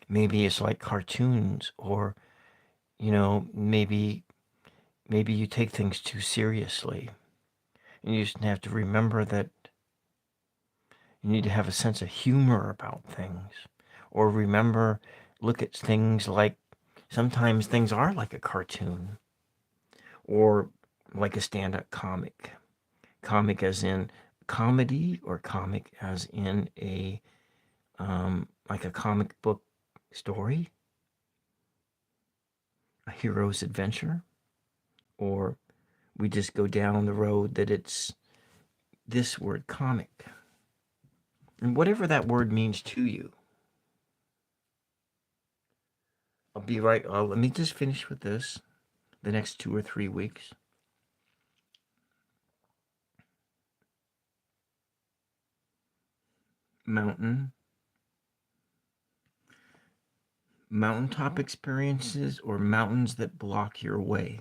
maybe it's like cartoons, or, maybe you take things too seriously. And you just have to remember that you need to have a sense of humor about things. Or look at things like, sometimes things are like a cartoon. Or like a stand-up comic. Comic as in comedy, or comic as in like a comic book story. A hero's adventure. Or we just go down the road that it's this word comic. And whatever that word means to you. I'll be right. Let me just finish with this. The next 2 or 3 weeks. Mountaintop experiences, or mountains that block your way.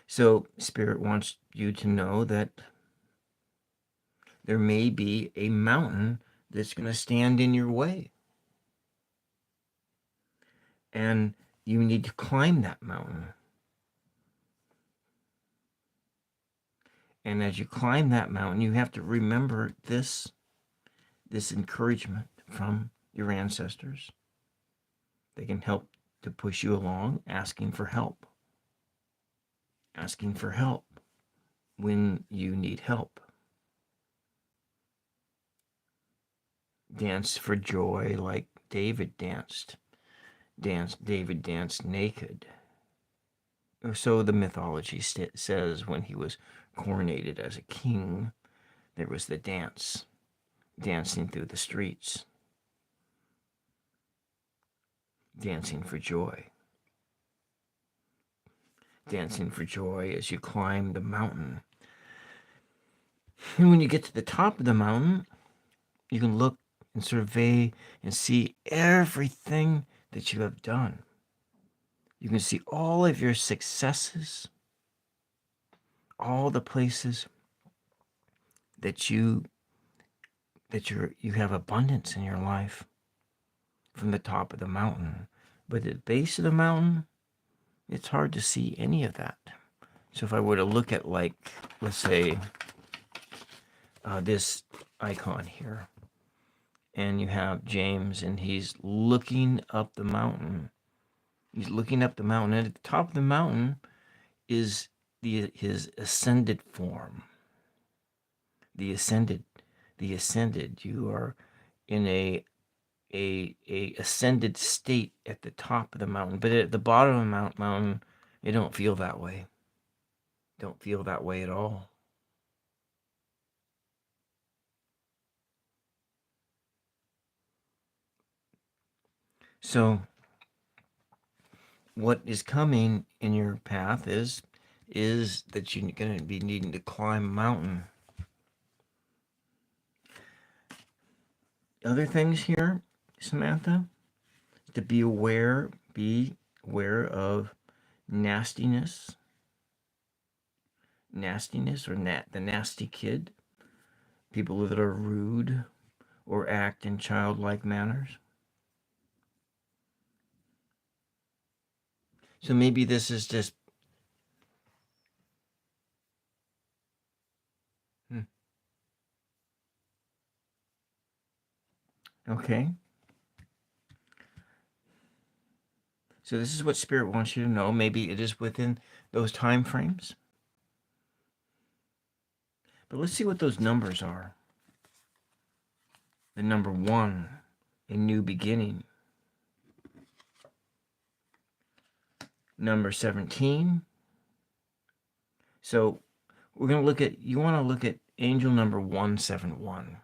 So Spirit wants you to know that there may be a mountain that's going to stand in your way. And you need to climb that mountain. And as you climb that mountain, you have to remember this encouragement from your ancestors. They can help to push you along, asking for help. Asking for help when you need help. Dance for joy like David danced. David danced naked. Or so the mythology says. When he was coronated as a king, there was the dance, dancing through the streets, dancing for joy. Dancing for joy as you climb the mountain. And when you get to the top of the mountain, you can look and survey and see everything that you have done. You can see all of your successes, all the places that you have abundance in your life from the top of the mountain. But at the base of the mountain, it's hard to see any of that. So if I were to look at, like, let's say, this icon here, and you have James, and he's looking up the mountain. He's looking up the mountain, and at the top of the mountain is his ascended form. The ascended. You are in a ascended state at the top of the mountain, but at the bottom of the mountain, you don't feel that way. Don't feel that way at all. So what is coming in your path is that you're going to be needing to climb a mountain. Other things here, Samantha, to be aware of nastiness or the nasty kid, people that are rude or act in childlike manners. So maybe this is just okay. So this is what Spirit wants you to know. Maybe it is within those time frames. But let's see what those numbers are. The number 1, a new beginning. Number 17. So we're going to look at, you want to look at angel number 171.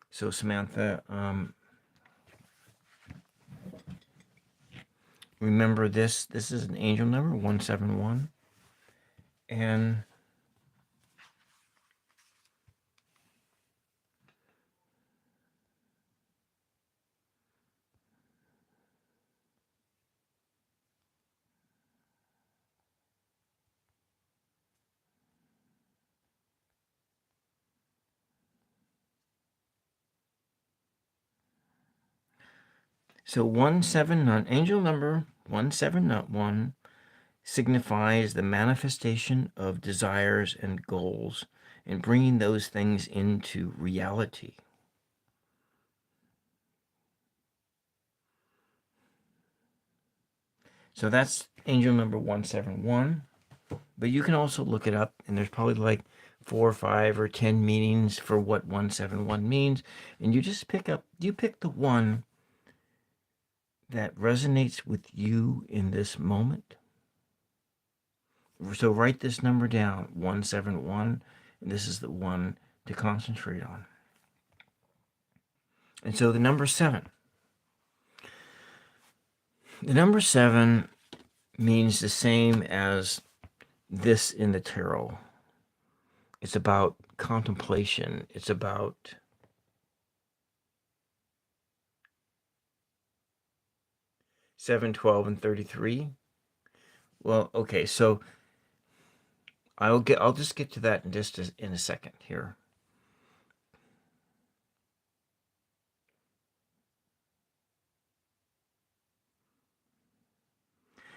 So Samantha, remember this is an angel number 171. And so angel number 171 signifies the manifestation of desires and goals and bringing those things into reality. So that's angel number 171. But you can also look it up, and there's probably like 4 or 5 or 10 meanings for what 171 means. And you just pick the one that resonates with you in this moment. So write this number down, 171, and this is the one to concentrate on. And so the number 7. The number 7 means the same as this in the tarot. It's about contemplation. It's about seven, 12, and 33. Well, okay, so I'll just get to that in a second here.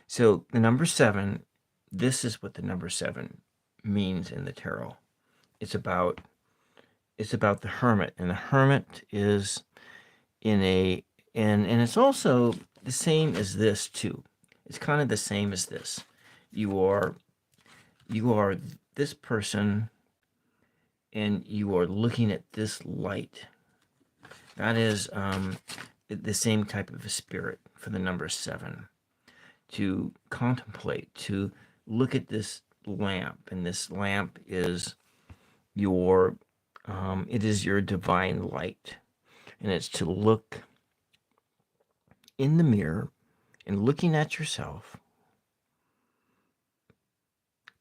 So the number 7, this is what the number 7 means in the tarot. It's about the hermit, and the hermit is in a and it's also the same as this too. It's kind of the same as this. You are this person, and you are looking at this light. That is the same type of a spirit for the number 7, to contemplate, to look at this lamp, and this lamp is your it is your divine light, and it's to look in the mirror and looking at yourself.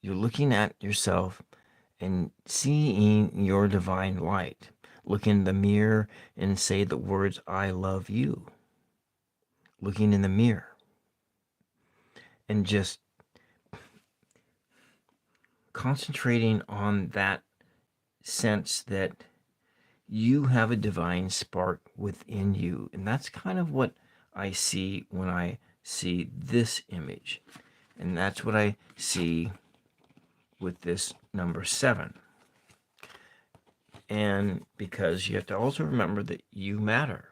You're looking at yourself and seeing your divine light. Look in the mirror and say the words, I love you. Looking in the mirror and just concentrating on that sense that you have a divine spark within you. And that's kind of what I see when I see this image. And that's what I see with this number 7. And because you have to also remember that you matter.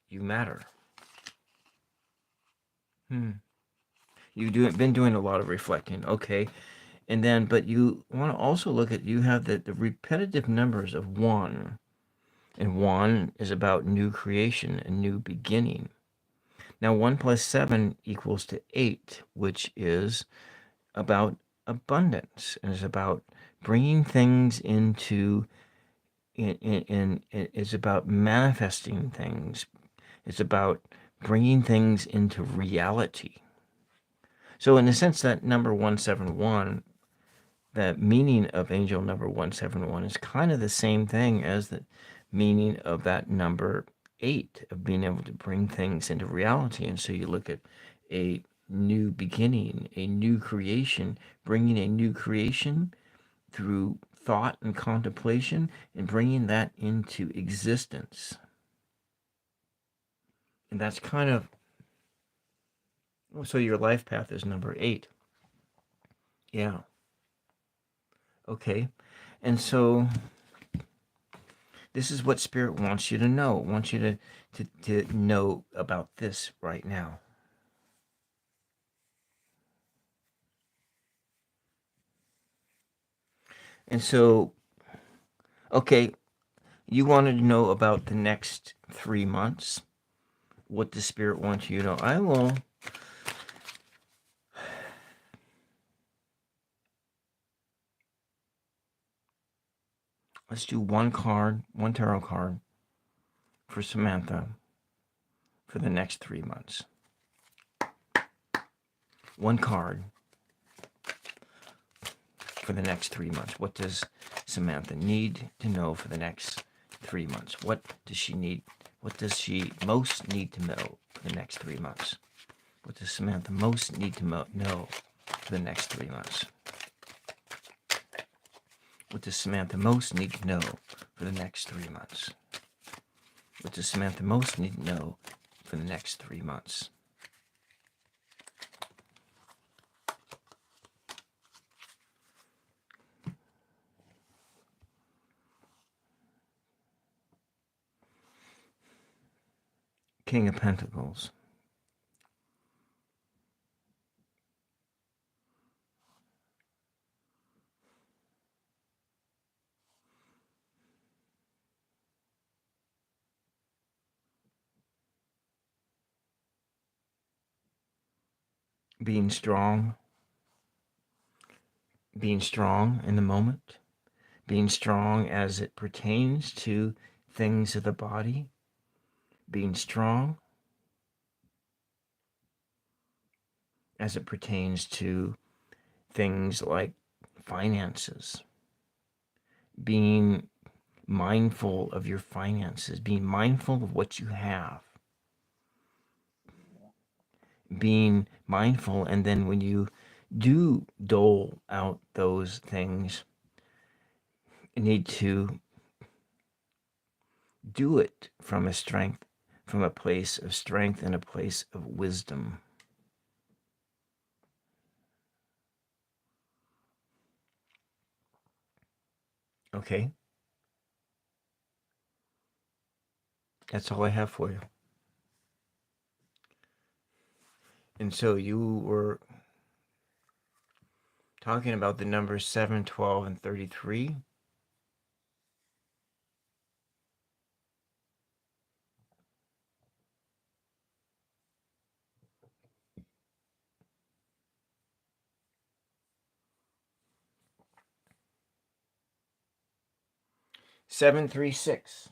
You matter. You've been doing a lot of reflecting. Okay. And then, but you want to also look at, you have the repetitive numbers of 1. And 1 is about new creation, a new beginning. Now, 1 plus 7 equals to 8, which is about abundance, and is about bringing things into, it's about manifesting things. It's about bringing things into reality. So in a sense, that number 171, the meaning of angel number 171 is kind of the same thing as the meaning of that number 8, of being able to bring things into reality. And so you look at a new beginning, a new creation, bringing a new creation through thought and contemplation and bringing that into existence. And that's kind of, so your life path is number 8. Yeah. Okay. And so this is what Spirit wants you to know. It wants you to know about this right now. And so, okay, you wanted to know about the next 3 months. What the Spirit wants you to know. I will. Let's do one card, one tarot card for Samantha for the next 3 months. One card for the next 3 months. What does Samantha need to know for the next 3 months? What does she need? What does she most need to know for the next 3 months? What does Samantha most need to know for the next 3 months? What does Samantha most need to know for the next 3 months? What does Samantha most need to know for the next 3 months? King of Pentacles. Being strong in the moment, being strong as it pertains to things of the body, being strong as it pertains to things like finances, being mindful of your finances, being mindful of what you have, being mindful, and then when you do dole out those things, you need to do it from a place of strength and a place of wisdom. Okay? That's all I have for you. And so you were talking about the numbers 7, 12, and 33. 736.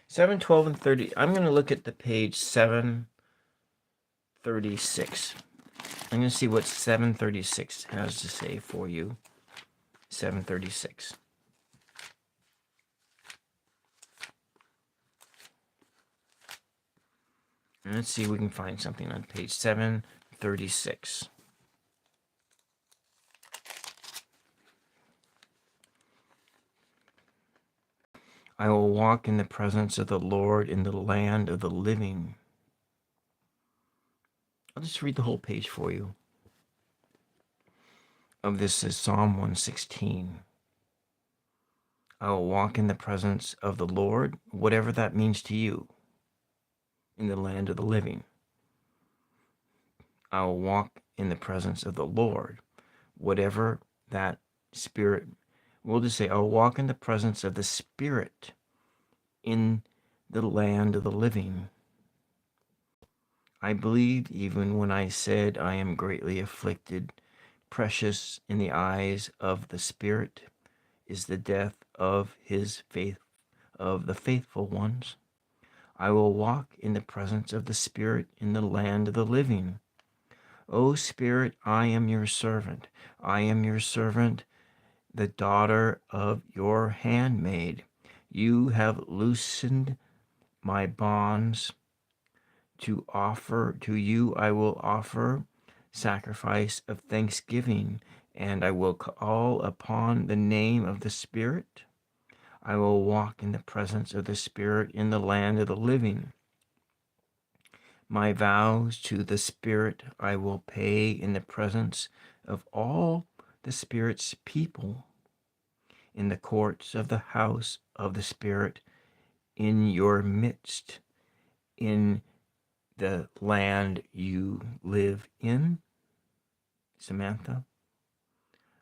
7, 12, and 30. I'm going to look at the page 736. I'm going to see what 736 has to say for you. 736. And let's see if we can find something on page 736. I will walk in the presence of the Lord in the land of the living. I'll just read the whole page for you. Of this is Psalm 116. I will walk in the presence of the Lord, whatever that means to you, in the land of the living. I will walk in the presence of the Lord, whatever that spirit. We'll just say, I'll walk in the presence of the Spirit in the land of the living. I believed even when I said I am greatly afflicted. Precious in the eyes of the Spirit is the death of his faith, of the faithful ones. I will walk in the presence of the Spirit in the land of the living. O Spirit, I am your servant. I am your servant, the daughter of your handmaid. You have loosened my bonds. To offer to you, I will offer sacrifice of thanksgiving, and I will call upon the name of the Spirit. I will walk in the presence of the Spirit in the land of the living. My vows to the Spirit I will pay in the presence of all the Spirit's people, in the courts of the house of the Spirit, in your midst, in the land you live in. Samantha,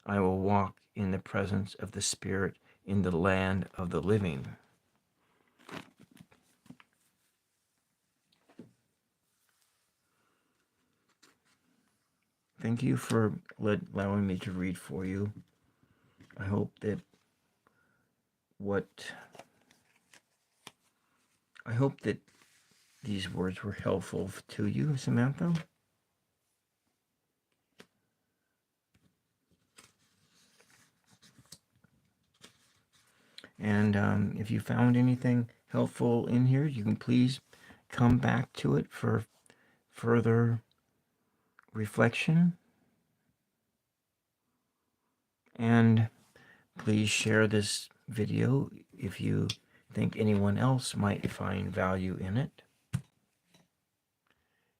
I will walk in the presence of the Spirit in the land of the living. Thank you for allowing me to read for you. I hope that these words were helpful to you, Samantha. And if you found anything helpful in here, you can please come back to it for further reflection. And please share this video if you think anyone else might find value in it.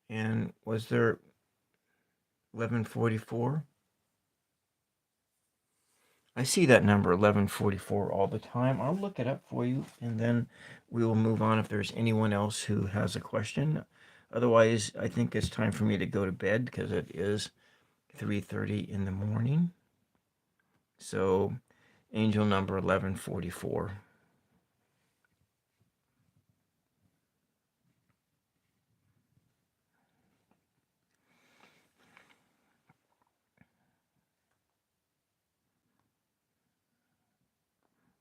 And was there 1144? I see that number 1144 all the time. I'll look it up for you, and then we will move on if there's anyone else who has a question. Otherwise, I think it's time for me to go to bed because it is 3:30 in the morning. So, angel number 1144.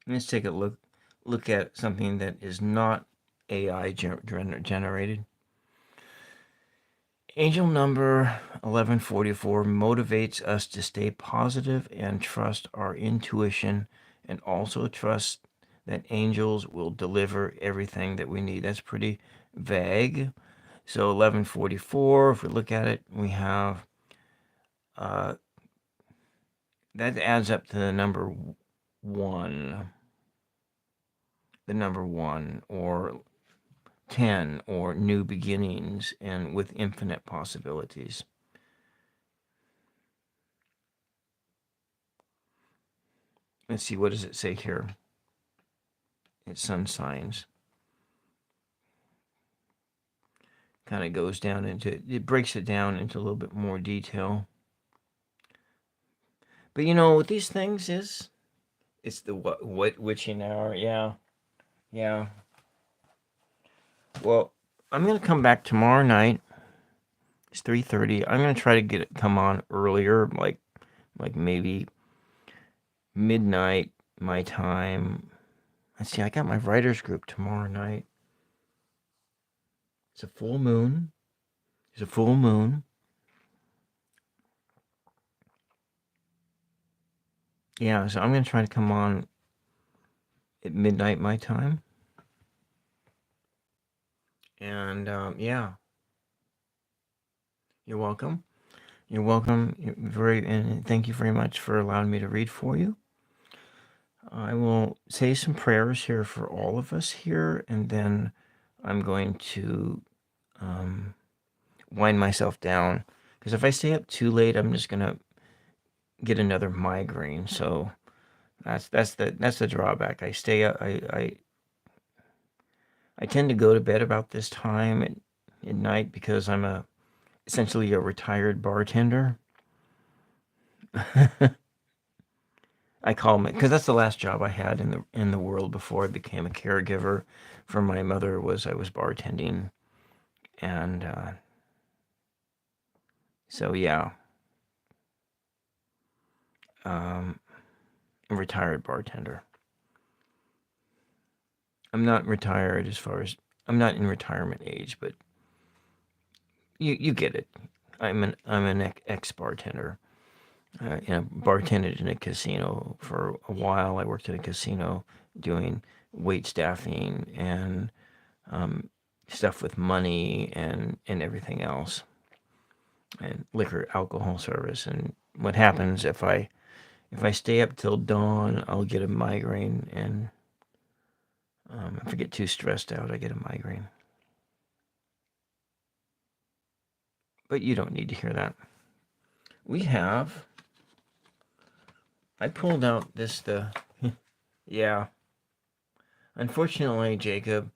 Let's take a look at something that is not AI generated. Angel number 1144 motivates us to stay positive and trust our intuition, and also trust that angels will deliver everything that we need. That's pretty vague. So 1144, if we look at it, we have that adds up to the number 1. The number 1, or 10, or new beginnings, and with infinite possibilities. Let's see, what does it say here? It's sun signs. Kind of goes down into, it breaks it down into a little bit more detail. But you know what these things is? It's the what witching hour. Yeah. Well, I'm gonna come back tomorrow night. It's 3:30. I'm gonna try to come on earlier, like maybe midnight my time. Let's see, I got my writers group tomorrow night. It's a full moon. It's a full moon. Yeah, so I'm going to try to come on at midnight my time. And yeah, you're welcome. You're welcome. And thank you very much for allowing me to read for you. I will say some prayers here for all of us here, and then I'm going to wind myself down, because if I stay up too late, I'm just gonna get another migraine. So that's the drawback. I stay up. I tend to go to bed about this time at night because I'm essentially a retired bartender. I call it because that's the last job I had in the world before I became a caregiver for my mother. I was bartending, and so yeah, a retired bartender. I'm not retired as far as I'm not in retirement age, but you get it. I'm an ex bartender. Bartended in a casino for a while. I worked in a casino doing wait staffing and stuff with money and everything else, and liquor, alcohol service. And what happens if I stay up till dawn, I'll get a migraine, and if I get too stressed out, I get a migraine. But you don't need to hear that. I pulled out yeah. Unfortunately, Jacob,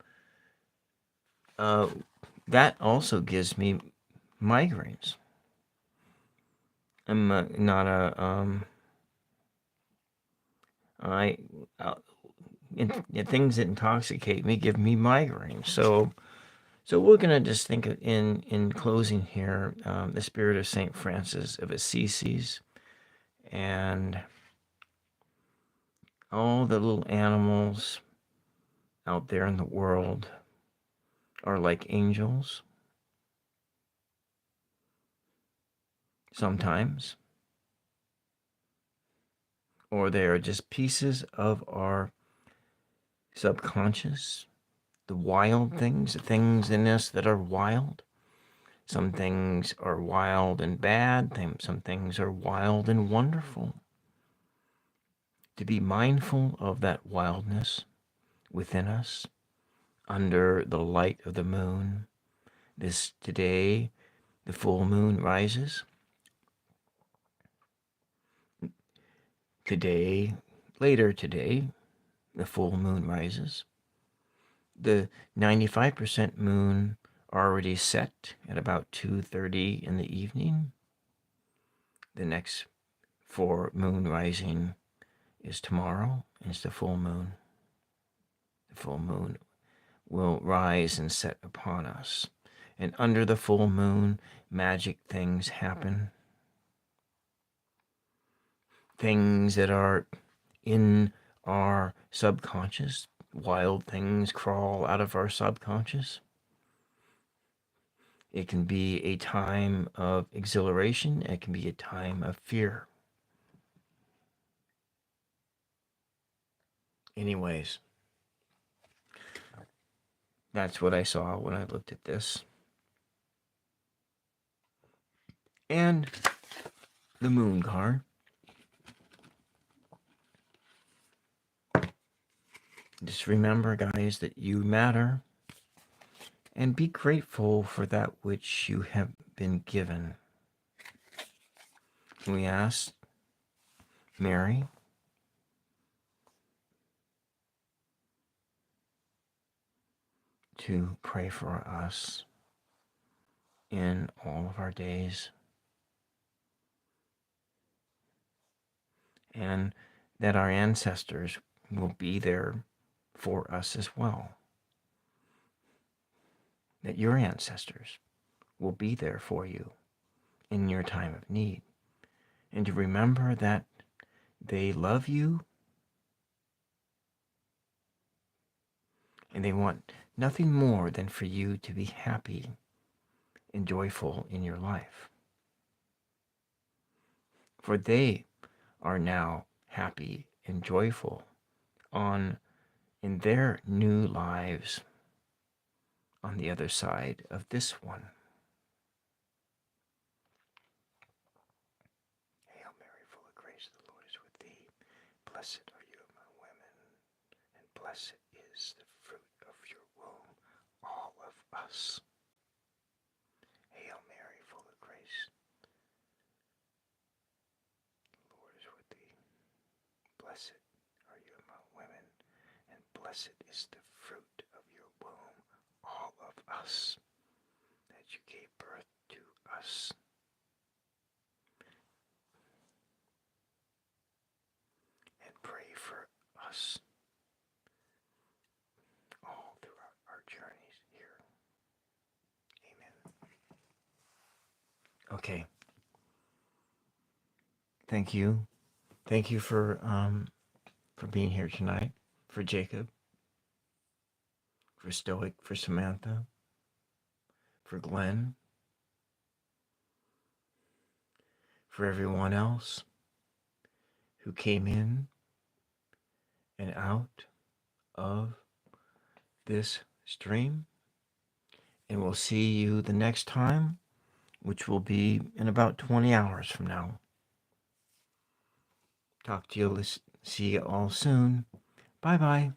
that also gives me migraines. I'm not a I things that intoxicate me give me migraines. So we're gonna just think of, in closing here, the spirit of Saint Francis of Assisi, and all the little animals out there in the world are like angels. Sometimes, or they are just pieces of our subconscious, the wild things, the things in us that are wild. Some things are wild and bad, some things are wild and wonderful. To be mindful of that wildness within us, under the light of the moon. Today, the full moon rises. Later today, the full moon rises. The 95% moon already set at about 2:30 in the evening. The next for moon rising is tomorrow. It's the full moon. The full moon will rise and set upon us. And under the full moon, magic things happen. Things that are in our subconscious. Wild things crawl out of our subconscious. It can be a time of exhilaration. It can be a time of fear. Anyways, that's what I saw when I looked at this. And the moon card. Just remember, guys, that you matter. And be grateful for that which you have been given. We ask Mary to pray for us in all of our days, and that our ancestors will be there for us as well. That your ancestors will be there for you in your time of need. And to remember that they love you And they want nothing more than for you to be happy and joyful in your life. For they are now happy and joyful in their new lives on the other side of this one. Hail Mary, full of grace, the Lord is with thee. Blessed are you among women, and blessed is the fruit of your womb, all of us. Hail Mary, full of grace, the Lord is with thee. Blessed are you among women, and blessed is the fruit of your womb, all of us, that you gave birth to us. And pray for us all throughout our journeys here. Amen. Okay. Thank you. Thank you for being here tonight. For Jacob. For Stoic. For Samantha. For Glenn. For everyone else who came in and out of this stream. And we'll see you the next time, which will be in about 20 hours from now. Talk to you. See you all soon. Bye-bye.